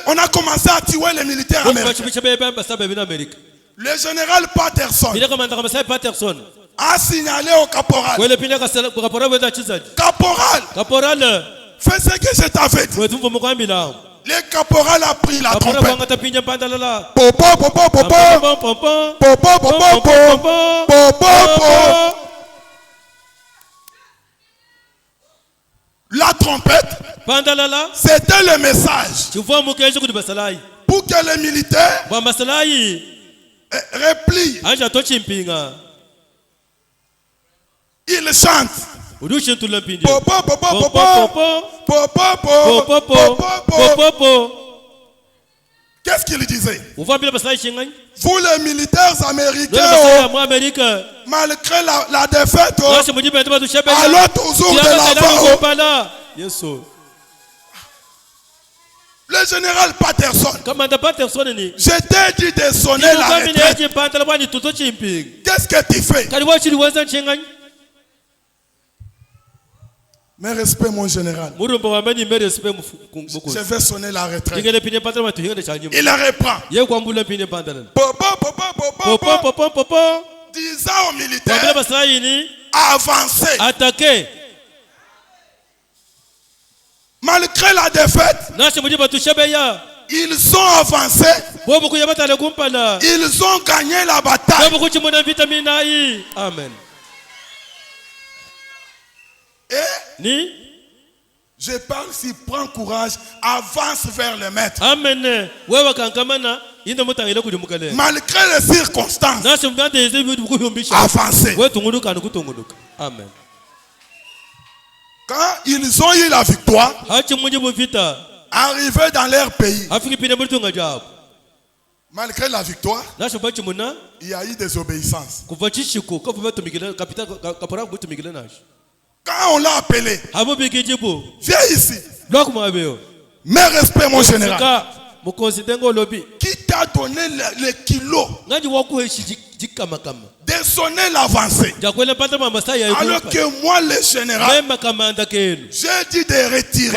On a commencé à tuer les militaires américains. Le général Patterson a signalé au caporal. Caporal, fais ce que je t'avais dit. Le caporal a pris la trompette. La trompette, c'était le message pour que les militaires replient. Il chante. Qu'est-ce qu'il disait? Vous les militaires américains, malgré la défaite, allons toujours de l'avant. Le Le général Patterson. Je t'ai dit de sonner la retraite. Qu'est-ce que tu fais? Mais respect mon général. Je vais sonner la retraite. Il reprend. 10 ans aux militaires. Avancer. Attaquer. Malgré la défaite, ils ont avancé. Ils ont gagné la bataille. Amen. Et je parle, si prends courage, avance vers le maître. Amen. Malgré les circonstances, avancez. Amen. Quand ils ont eu la victoire, arrivés dans leur pays, malgré la victoire, il y a eu des obéissances. Quand on l'a appelé, viens ici. Mais respect mon général. Qui t'a donné le kilo de sonner l'avancée? Alors que moi le général, j'ai dit de retirer.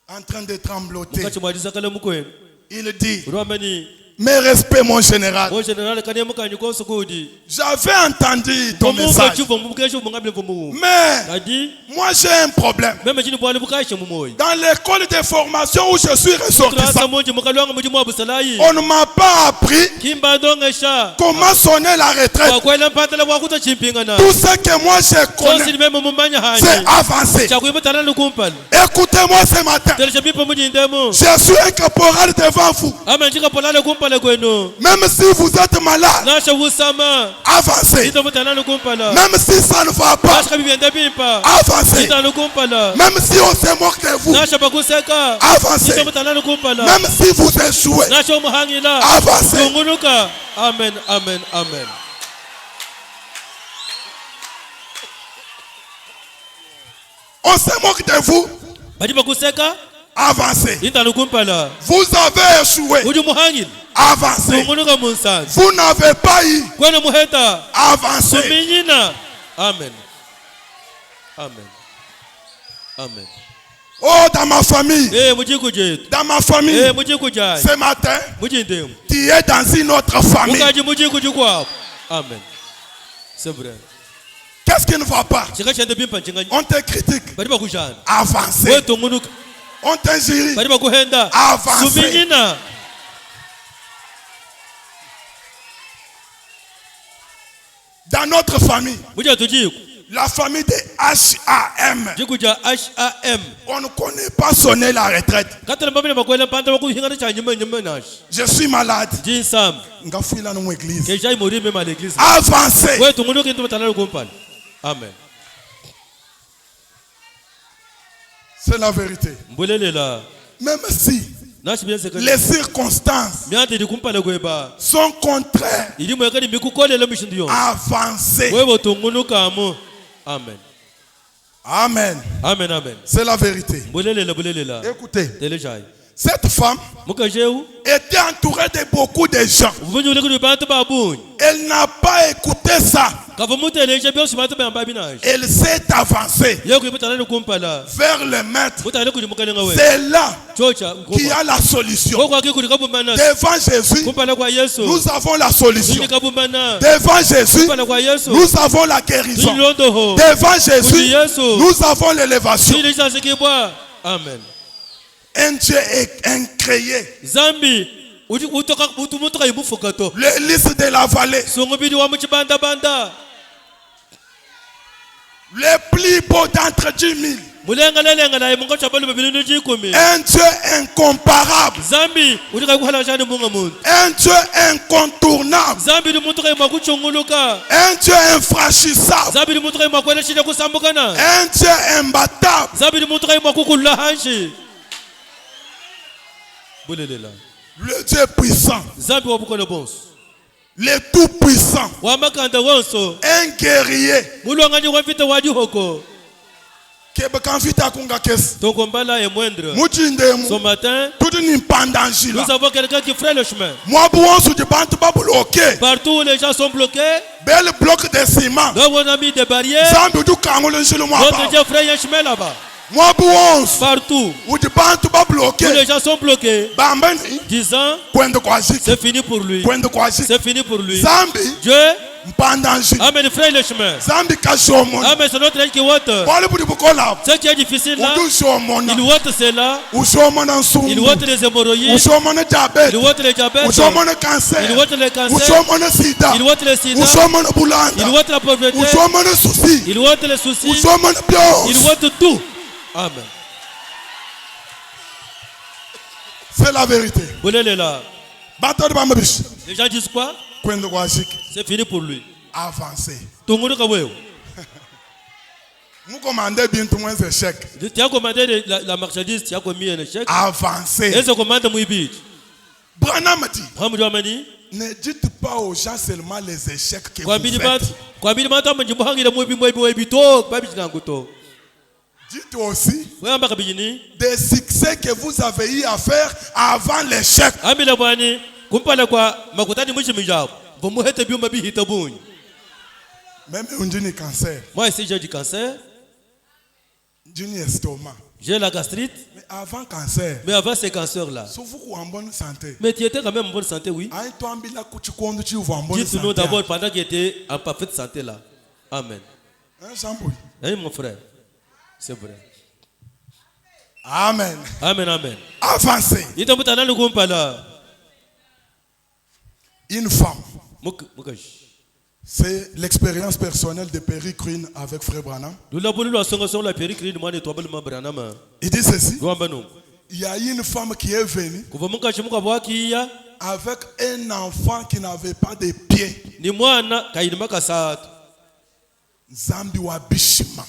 En train de trembloter. Il dit, mais respect mon général. J'avais entendu ton message. Mais moi j'ai un problème. Dans l'école de formation où je suis ressortissant, on ne m'a pas appris comment sonner la retraite. Tout ce que moi je connais, c'est avancer. Écoutez-moi ce matin. Je suis un caporal devant vous. Même si vous êtes malade, avancez. Même si ça ne va pas, avancez. Même si on se moque de vous, avancez. Même si vous échouez, avancez. Amen, amen, amen. On se moque de vous, avancez. Vous avez échoué, avancez. Vous n'avez pas eu, avancez. Amen. Amen. Amen. Oh, dans ma famille, ce matin, tu es dans une autre famille. Amen. C'est vrai. Qu'est-ce qui ne va pas? On te critique, avancez. On t'injurie, avancez. Dans notre famille, la famille de HAM, on ne connaît pas sonner la retraite. Je suis malade. Avancez. Amen. C'est la vérité. Même si les circonstances sont contraires, avancez. Amen. Amen. Amen, amen. C'est la vérité. Écoutez, cette femme était entourée de beaucoup de gens. Elle n'a pas écouté ça. Elle s'est avancée vers le maître. C'est là qu'il y a la solution. Devant Jésus, nous avons la solution. Devant Jésus, nous avons la guérison. Devant Jésus, nous avons l'élévation. Amen. Un Dieu est incréé. Le lys de la vallée, le plus beau d'entre 10 000. Un Dieu incomparable. Un Dieu incontournable. Un Dieu infranchissable. Un Dieu imbattable. Le Dieu puissant, le tout puissant, un guerrier que Ton combat là est moindre. Ce matin, nous avons quelqu'un qui ferait le chemin. Partout où les gens sont bloqués, donc on a mis des barrières. Notre Dieu ferait un chemin là-bas. Partout où les gens sont bloqués, disant c'est fini pour lui. C'est fini pour lui. Dieu, amen, frère le chemin. Amen, c'est notre qui vote. Ce qui est difficile là, il vote cela. Il vote les hémorroïdes. Il vote les diabètes. Il vote les cancers. Il vote les sida. Il vote la pauvreté. Il vote les soucis. Il vote tout. Amen. C'est la vérité. Les gens disent quoi? C'est fini pour lui. Avancer. Tu as commandé la marchandise, tu as commis un échec. Avancer. Et ce commande Mouibit. Branham dit, ne dites pas aux gens seulement les échecs que vous faites. Dites aussi des succès que vous avez eu à faire avant l'échec. Même un cancer. Moi ici j'ai du cancer. J'ai la gastrite. Mais avant cancer. Mais avant ces cancers-là. En bonne santé. Mais tu étais quand même en bonne santé, oui. Dites-nous d'abord pendant qu'il était en parfaite santé là. Amen. Oui, mon frère. C'est vrai. Amen. Amen, amen. Avancez. Une femme. C'est l'expérience personnelle de Perry Queen avec Frère Branham. Il dit ceci. Il y a une femme qui est venue avec un enfant qui n'avait pas de pieds.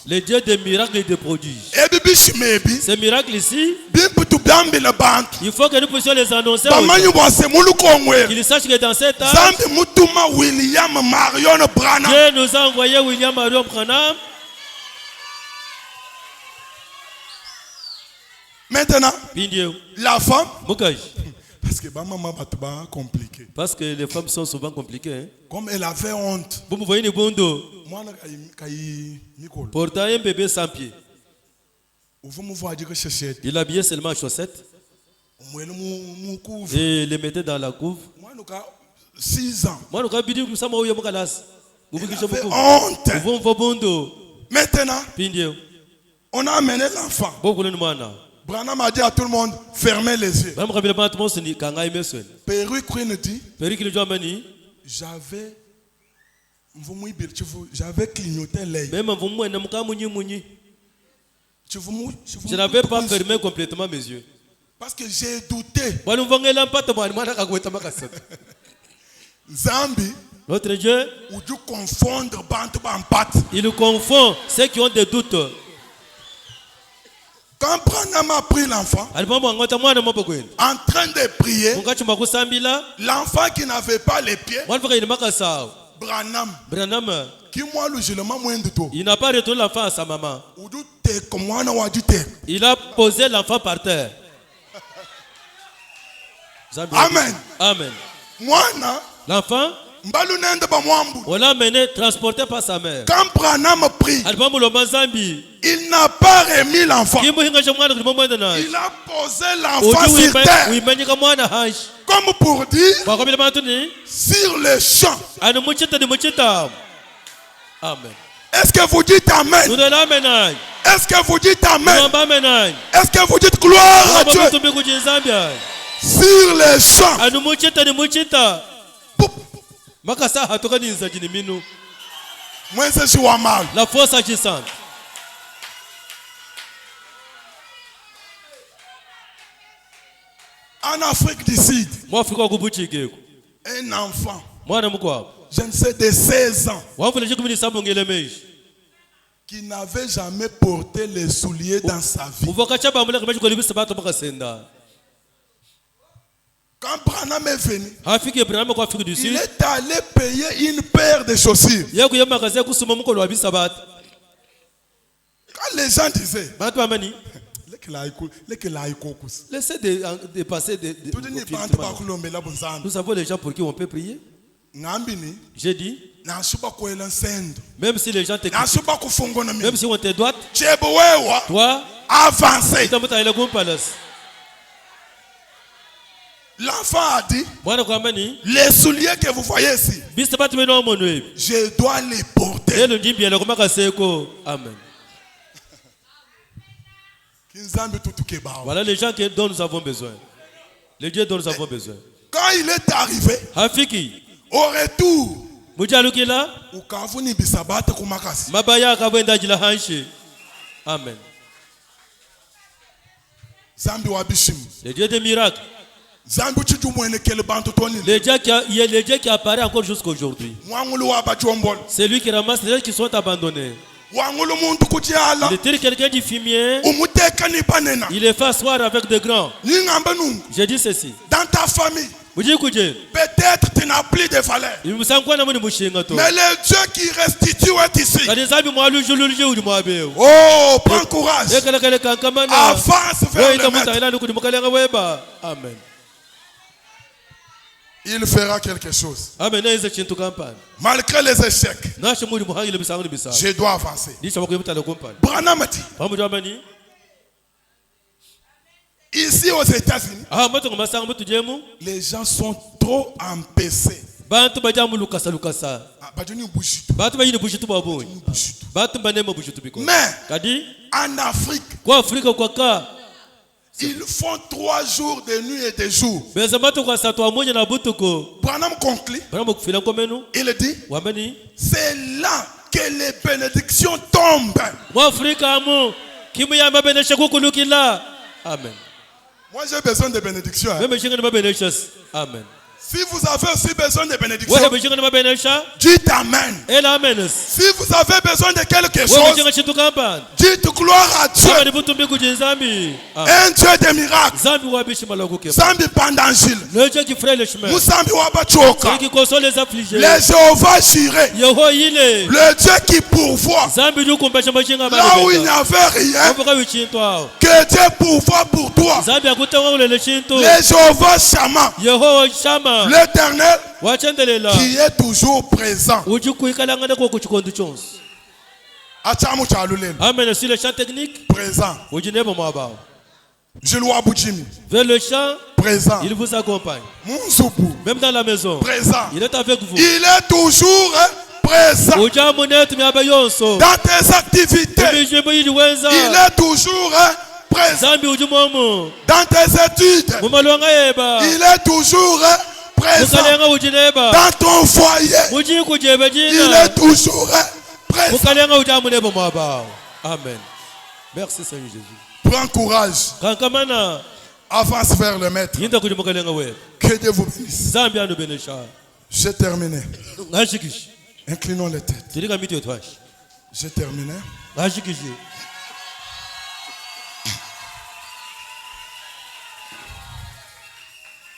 Le Dieu des miracles et des prodiges. Ces miracles ici, il faut que nous puissions les annoncer. Qu'ils sachent que dans cet âge, Dieu nous a envoyé William Marion Branham. Maintenant, la femme, parce que les femmes sont souvent compliquées. Hein? Comme elle avait honte. Pourtant, un bébé sans pied. Il habillait seulement en chaussettes. Et les mettait dans la couve. 6 ans. Elle avait honte. Maintenant, on a amené l'enfant. Branham a dit à tout le monde, fermez les yeux. Perry Queen dit, j'avais clignoté l'œil. Je n'avais pas fermé complètement mes yeux. Parce que j'ai douté. Zambi, notre Dieu, il confond ceux qui ont des doutes. Quand Branham a pris l'enfant, en train de prier, l'enfant qui n'avait pas les pieds, Branham, il n'a pas retourné l'enfant à sa maman. Il a posé l'enfant par terre. Amen. Amen. L'enfant, on l'a mené, transporté par sa mère. Quand Branham prie, il n'a pas remis l'enfant. Il a posé l'enfant sur terre. Comme pour dire, sur le champ. Amen. Est-ce que vous dites Amen? Est-ce que vous dites Amen? Est-ce que vous dites gloire à Dieu? Sur le champ. La force agissante. En Afrique du Sud, un enfant, je ne sais, de 16 ans, qui n'avait jamais porté les souliers dans sa vie. Quand Branham est venu, il est allé payer une paire de chaussures. Quand les gens disaient, laissez de passer nous savons les gens pour qui on peut prier. J'ai dit, même si les gens te critiquent, même si on te doit, toi, avancez. L'enfant a dit, les souliers que vous voyez ici, je dois les porter. Amen. Voilà les gens dont nous avons besoin. Les dieux dont nous avons besoin. Quand il est arrivé, au retour, Amen. Les dieux des miracles. Les dieux qui apparaît encore jusqu'à aujourd'hui. C'est lui qui ramasse les gens qui sont abandonnés. Il tire quelqu'un du fumier. Il est fait asseoir avec des grands. J'ai dit ceci. Dans ta famille, peut-être tu n'as plus de valeur. Mais le Dieu qui restitue est ici. Oh, prends courage. Avance vers le maître. Amen. Il fera quelque chose. Malgré les échecs, je dois avancer. Branham a dit, ici aux États-Unis, les gens sont trop empêchés. Mais en Afrique, ils font 3 jours de nuit et de jour. Branham conclut. Il dit, c'est là que les bénédictions tombent. Amen. Moi j'ai besoin de bénédictions. Amen. Si vous avez aussi besoin de bénédictions, dites Amen. Si vous avez besoin de quelque chose, dites gloire à Dieu. Un Dieu de miracles. Zambi Pandangil. Moussambi Wabachoka. Le Jéhovah Jireh. Le Dieu qui pourvoit. Là où il n'y avait rien, que Dieu pourvoit pour toi. Le Jéhovah Shammah. L'Éternel qui est toujours présent. Amen. Sur le chant technique, présent. Je loue Boudjimi. Vers le chant, présent. Il vous accompagne. Munzubu. Même dans la maison, présent. Il est avec vous. Il est toujours présent. Dans tes activités, il est toujours présent. Dans tes études, il est toujours présent. Dans ton foyer, il est toujours présent. Amen. Merci Seigneur Jésus. Prends courage. Avance vers le maître. Que Dieu vous bénisse. J'ai terminé. Inclinons les têtes. J'ai terminé.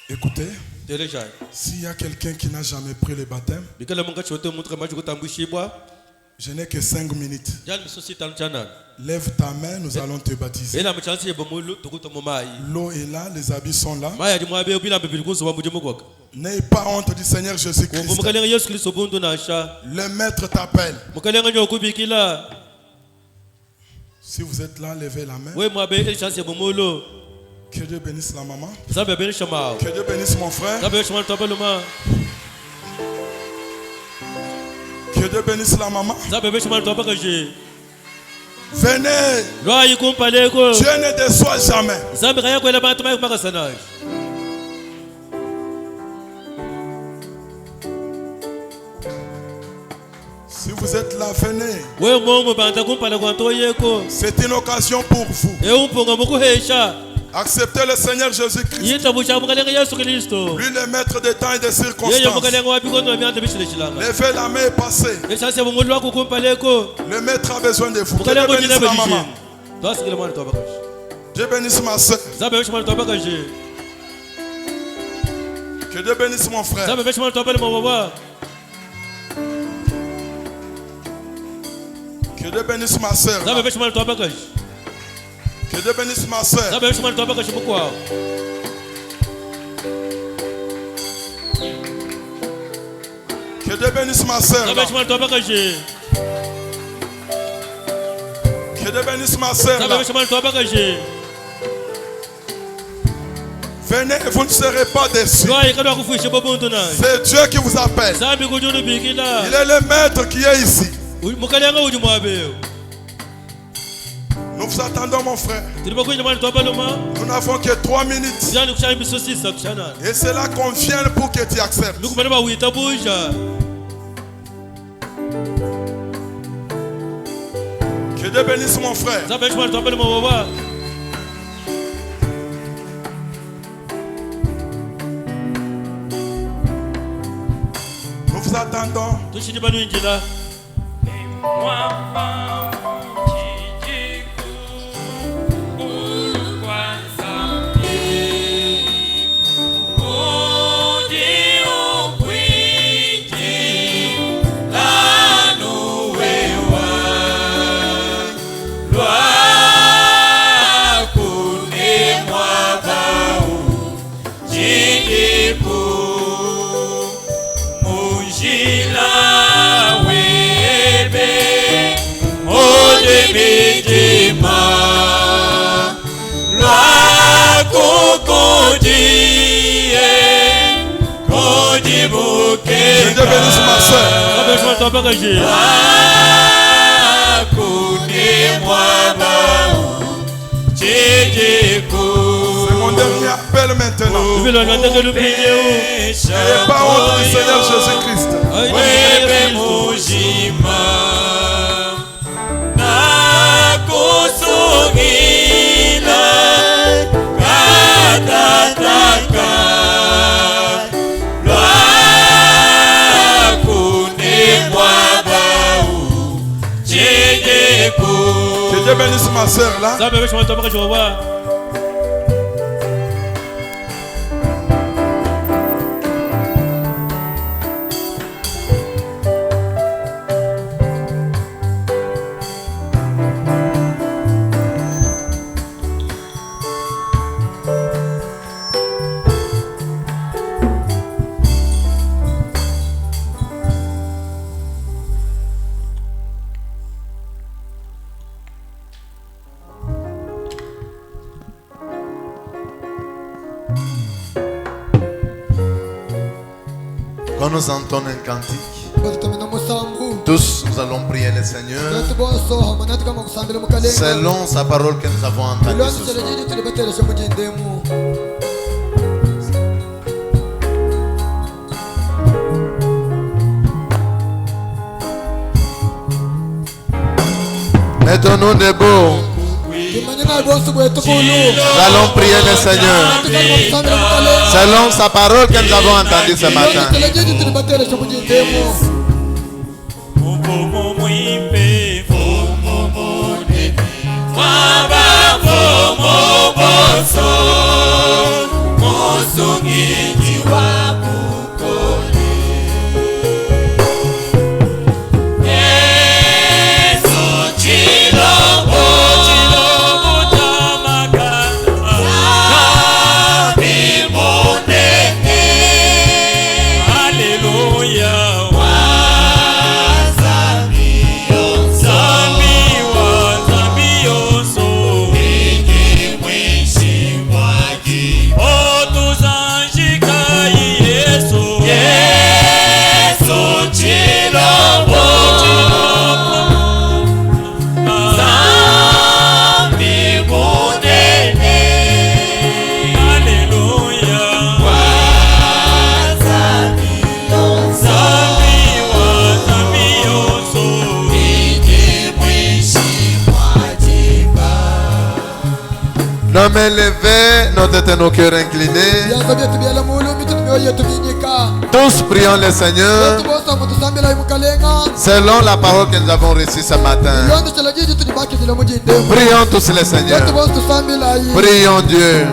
Écoutez, s'il y a quelqu'un qui n'a jamais pris le baptême, je n'ai que 5 minutes. Lève ta main, nous allons te baptiser. L'eau est là, les habits sont là. N'aie pas honte du Seigneur Jésus-Christ. Le maître t'appelle. Si vous êtes là, levez la main. Que Dieu bénisse la maman. Que Dieu bénisse mon frère. Que Dieu bénisse la maman. Venez. Dieu ne déçoit jamais. Si vous êtes là, venez. C'est une occasion pour vous. Acceptez le Seigneur Jésus-Christ. Lui le maître des temps et des circonstances. Levez la main et passez. Le maître a besoin de vous. Que Dieu bénisse ma maman. Dieu bénisse ma soeur. Que Dieu bénisse mon frère. Que Que Dieu bénisse ma sœur. Que Dieu bénisse ma sœur. Que Dieu bénisse ma sœur. Que Dieu bénisse ma sœur. Venez, vous ne serez pas déçus. C'est Dieu qui vous appelle. Il est le maître qui est ici. Nous vous attendons, mon frère. Nous n'avons que 3 minutes. Et c'est là qu'on vient pour que tu acceptes. Que Dieu bénisse mon frère. Nous vous attendons. Dieu bénisse ma soeur. C'est mon dernier appel maintenant. N'ayez pas honte du Seigneur Jésus-Christ. Que Dieu bénisse ma soeur là. Quand nous entendons un cantique, tous nous allons prier le Seigneur selon sa parole que nous avons entendue ce soir. Mettons-nous debout. Nous allons prier le Seigneur selon sa parole que nous avons entendue ce matin. Nos mains levées, nos têtes et nos cœurs inclinés. Tous prions le Seigneur selon la parole que nous avons reçue ce matin. Prions tous le Seigneur. Prions Dieu.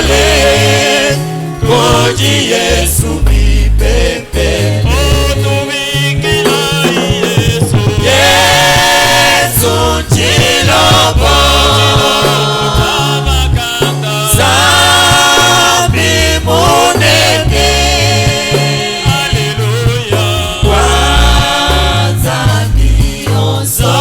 pole koji Yesu mipepe otumikila Yesu chilombo zambi munene haleluya kwa zambi yonso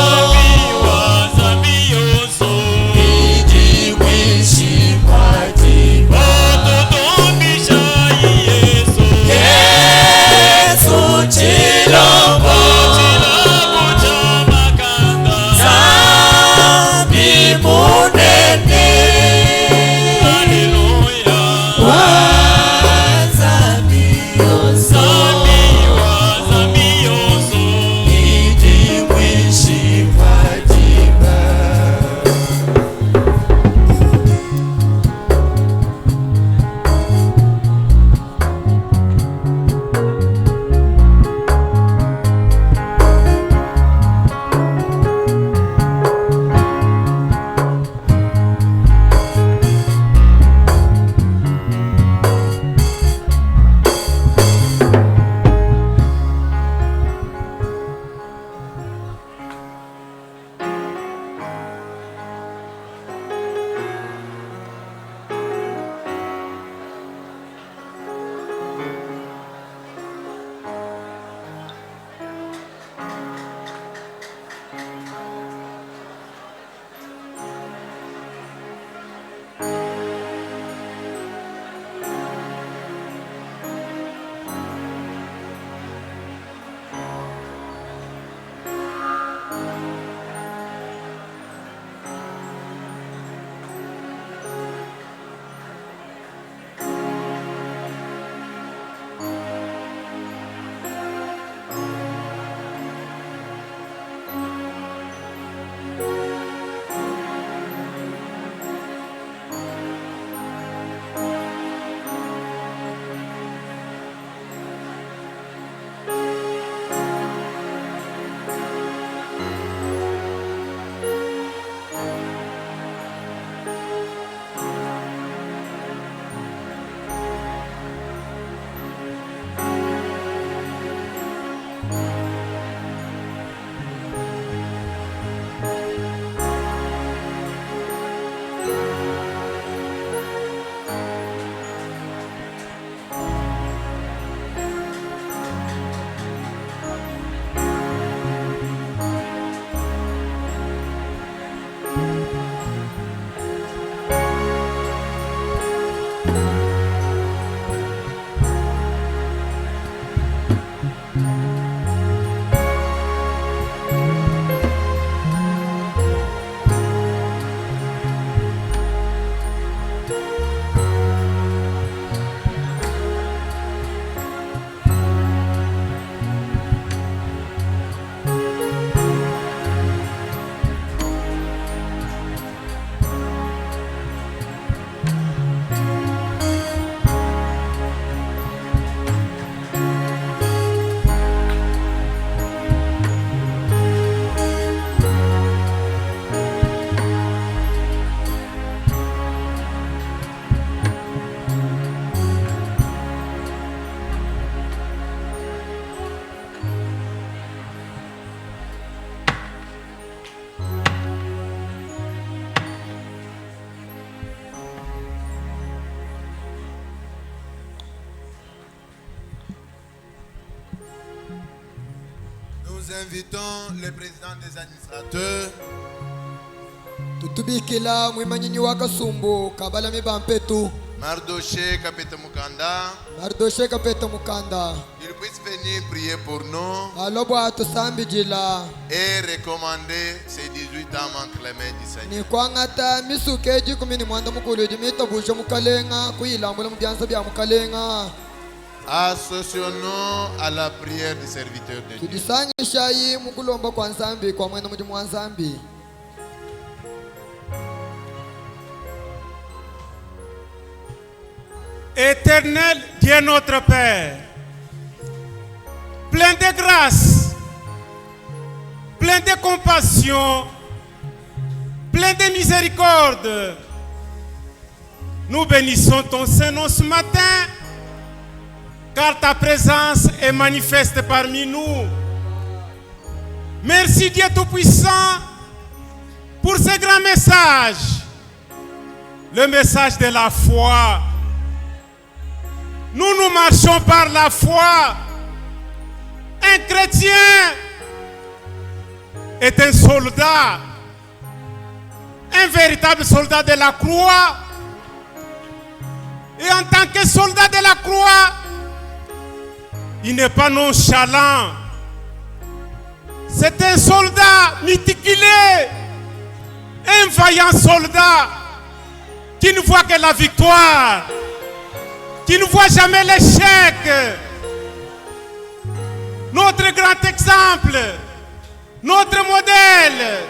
Nous invitons le président des administrateurs tutubikila mwimanyi wa kasumbu kabala mibampetu Mardoché Kapeta Mukanda. Mardoché Kapeta Mukanda. Il puisse venir prier pour nous alobwa tusambijila et recommander ces 18 âmes enclémées du Seigneur. ni kwangata misukeji kumini mwanda mukulu jimita busha mukalenga kuyilambula mubyanza bya mukalenga. Associons-nous à la prière du serviteur de Dieu. Tudisanyisha yi mukulomba kwa nzambi kwa mwenda mujimu wa nzambi. Éternel Dieu notre Père, plein de grâce, plein de compassion, plein de miséricorde, Nous bénissons ton Saint-Nom ce matin, car ta présence est manifeste parmi nous. Merci Dieu Tout-Puissant pour ce grand message, le message de la foi. Nous marchons par la foi. Un chrétien est un soldat, un véritable soldat de la croix. Et en tant que soldat de la croix, il n'est pas nonchalant. C'est un soldat méticuleux, un vaillant soldat qui ne voit que la victoire, qui ne voit jamais l'échec. Notre grand exemple, notre modèle,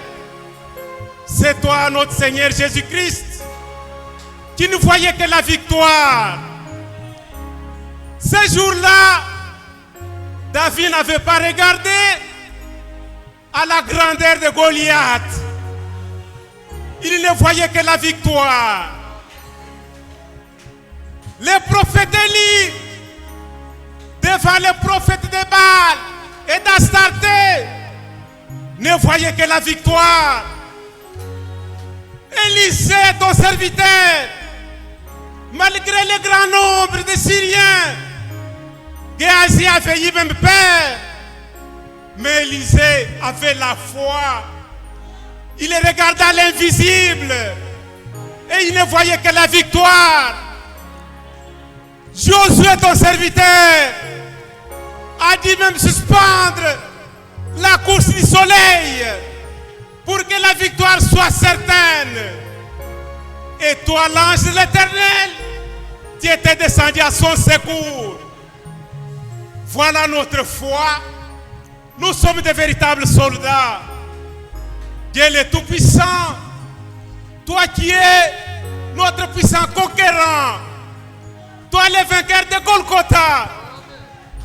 c'est toi, notre Seigneur Jésus-Christ, qui ne voyait que la victoire. Ce jour-là, David n'avait pas regardé à la grandeur de Goliath. Il ne voyait que la victoire. Les prophètes Élie, devant les prophètes de Baal et d'Astarté, ne voyaient que la victoire. Élisée, ton serviteur, malgré le grand nombre de Syriens, Géasi a failli même peur, mais Élisée avait la foi. Il regardait l'invisible et il ne voyait que la victoire. Josué, ton serviteur, a dit même suspendre la course du soleil pour que la victoire soit certaine. Et toi, l'ange de l'Éternel, tu étais descendu à son secours. Voilà notre foi. Nous sommes de véritables soldats. Dieu est tout-puissant. Toi qui es notre puissant conquérant. Toi le vainqueur de Golgotha.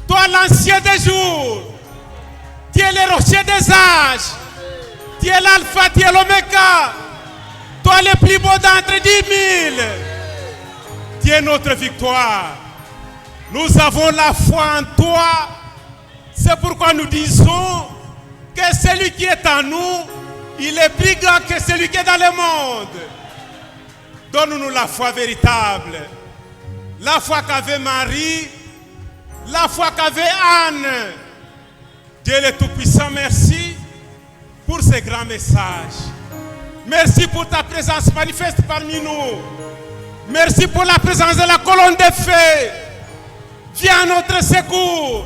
Toi l'ancien des jours. Tu es le rocher des âges. Tu es l'alpha, tu es l'oméga. Toi le plus beau d'entre 10 000. Tu es notre victoire. Nous avons la foi en toi. C'est pourquoi nous disons que celui qui est en nous, il est plus grand que celui qui est dans le monde. Donne-nous la foi véritable. La foi qu'avait Marie, la foi qu'avait Anne. Dieu le Tout-Puissant, merci pour ce grand message. Merci pour ta présence manifeste parmi nous. Merci pour la présence de la colonne de feu. Viens à notre secours.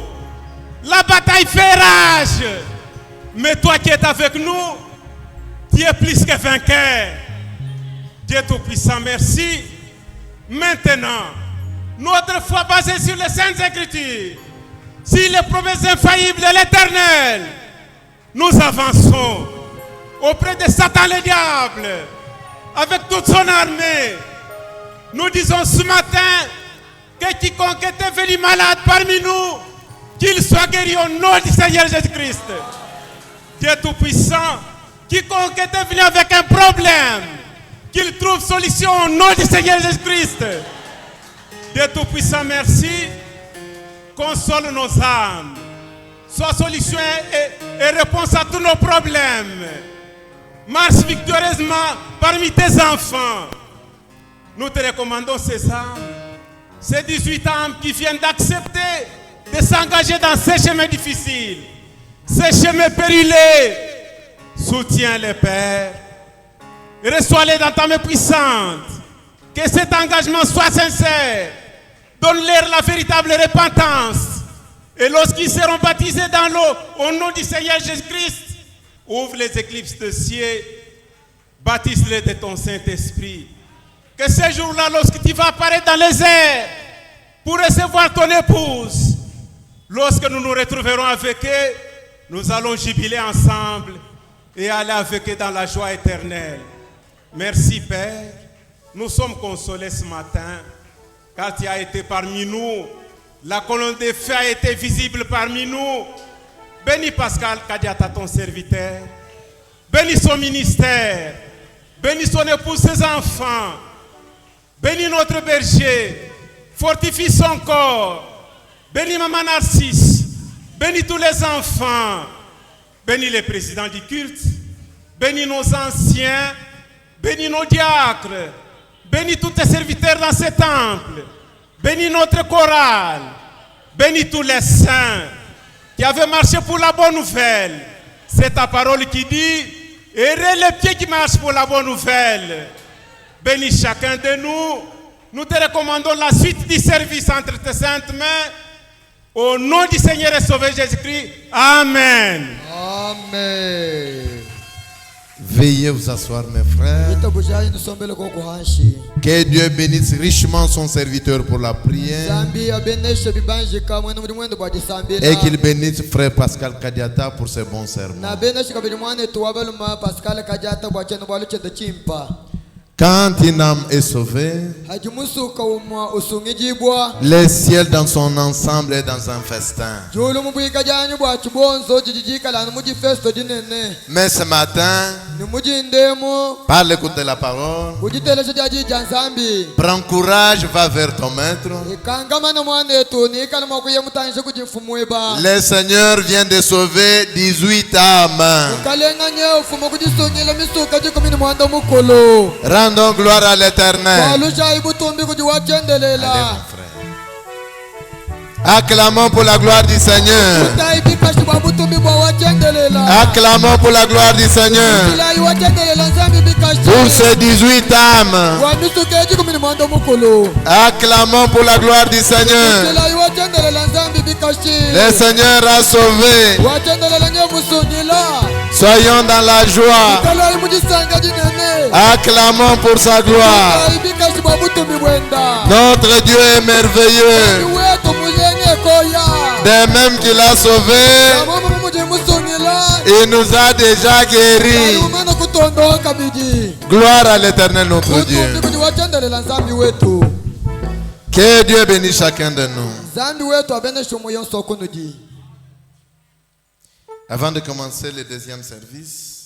La bataille fait rage. Mais toi qui es avec nous, tu es plus que vainqueur. Dieu Tout-Puissant, merci. Maintenant, notre foi basée sur les Saintes Écritures, sur les promesses infaillibles de l'Éternel, nous avançons auprès de Satan le diable, avec toute son armée. Nous disons ce matin que quiconque était venu malade parmi nous, qu'il soit guéri au nom du Seigneur Jésus-Christ. Dieu Tout-Puissant, quiconque était venu avec un problème, qu'il trouve solution au nom du Seigneur Jésus-Christ. Dieu Tout-Puissant, merci. Console nos âmes. Sois solution et réponse à tous nos problèmes. Marche victorieusement parmi tes enfants. Nous te recommandons ces âmes, ces 18 âmes qui viennent d'accepter de s'engager dans ces chemins difficiles, ces chemins périlleux. Soutiens-les, Père. Reçois-les dans ta main puissante. Que cet engagement soit sincère. Donne-leur la véritable repentance. Et lorsqu'ils seront baptisés dans l'eau, au nom du Seigneur Jésus-Christ, ouvre les éclipses de ciel. Baptise-les de ton Saint-Esprit. Que ce jour-là, lorsque tu vas apparaître dans les airs pour recevoir ton épouse, lorsque nous nous retrouverons avec eux, nous allons jubiler ensemble et aller avec eux dans la joie éternelle. Merci Père, nous sommes consolés ce matin, car tu as été parmi nous, la colonne de feu a été visible parmi nous. Bénis Pascal Kadiata, ton serviteur, bénis son ministère, bénis son épouse, ses enfants. Bénis notre berger. Fortifie son corps. Bénis Maman Narcisse. Bénis tous les enfants. Bénis les présidents du culte. Bénis nos anciens. Bénis nos diacres. Bénis tous tes serviteurs dans ce temple. Bénis notre chorale. Bénis tous les saints qui avaient marché pour la bonne nouvelle. C'est ta parole qui dit, heureux les pieds qui marchent pour la bonne nouvelle. Bénis chacun de nous. Nous te recommandons la suite du service entre tes saintes mains. Au nom du Seigneur et Sauveur Jésus-Christ. Amen. Amen. Veuillez vous asseoir, mes frères. Que Dieu bénisse richement son serviteur pour la prière. Et qu'il bénisse frère Pascal Kadiata pour ses bons sermons. Quand une âme est sauvée, le ciel dans son ensemble est dans un festin. Mais ce matin, par l'écoute de la parole, prends courage, va vers ton maître. Le Seigneur vient de sauver 18 âmes. Rendons gloire à l'Éternel. Acclamons pour la gloire du Seigneur. Acclamons pour la gloire du Seigneur. Pour ces 18 âmes. Acclamons pour la gloire du Seigneur. Le Seigneur a sauvé. Soyons dans la joie. Acclamons pour sa gloire. Notre Dieu est merveilleux. De même qu'il a sauvé, il nous a déjà guéris. Gloire à l'Éternel notre Dieu. Que Dieu bénisse chacun de nous. Avant de commencer le deuxième service,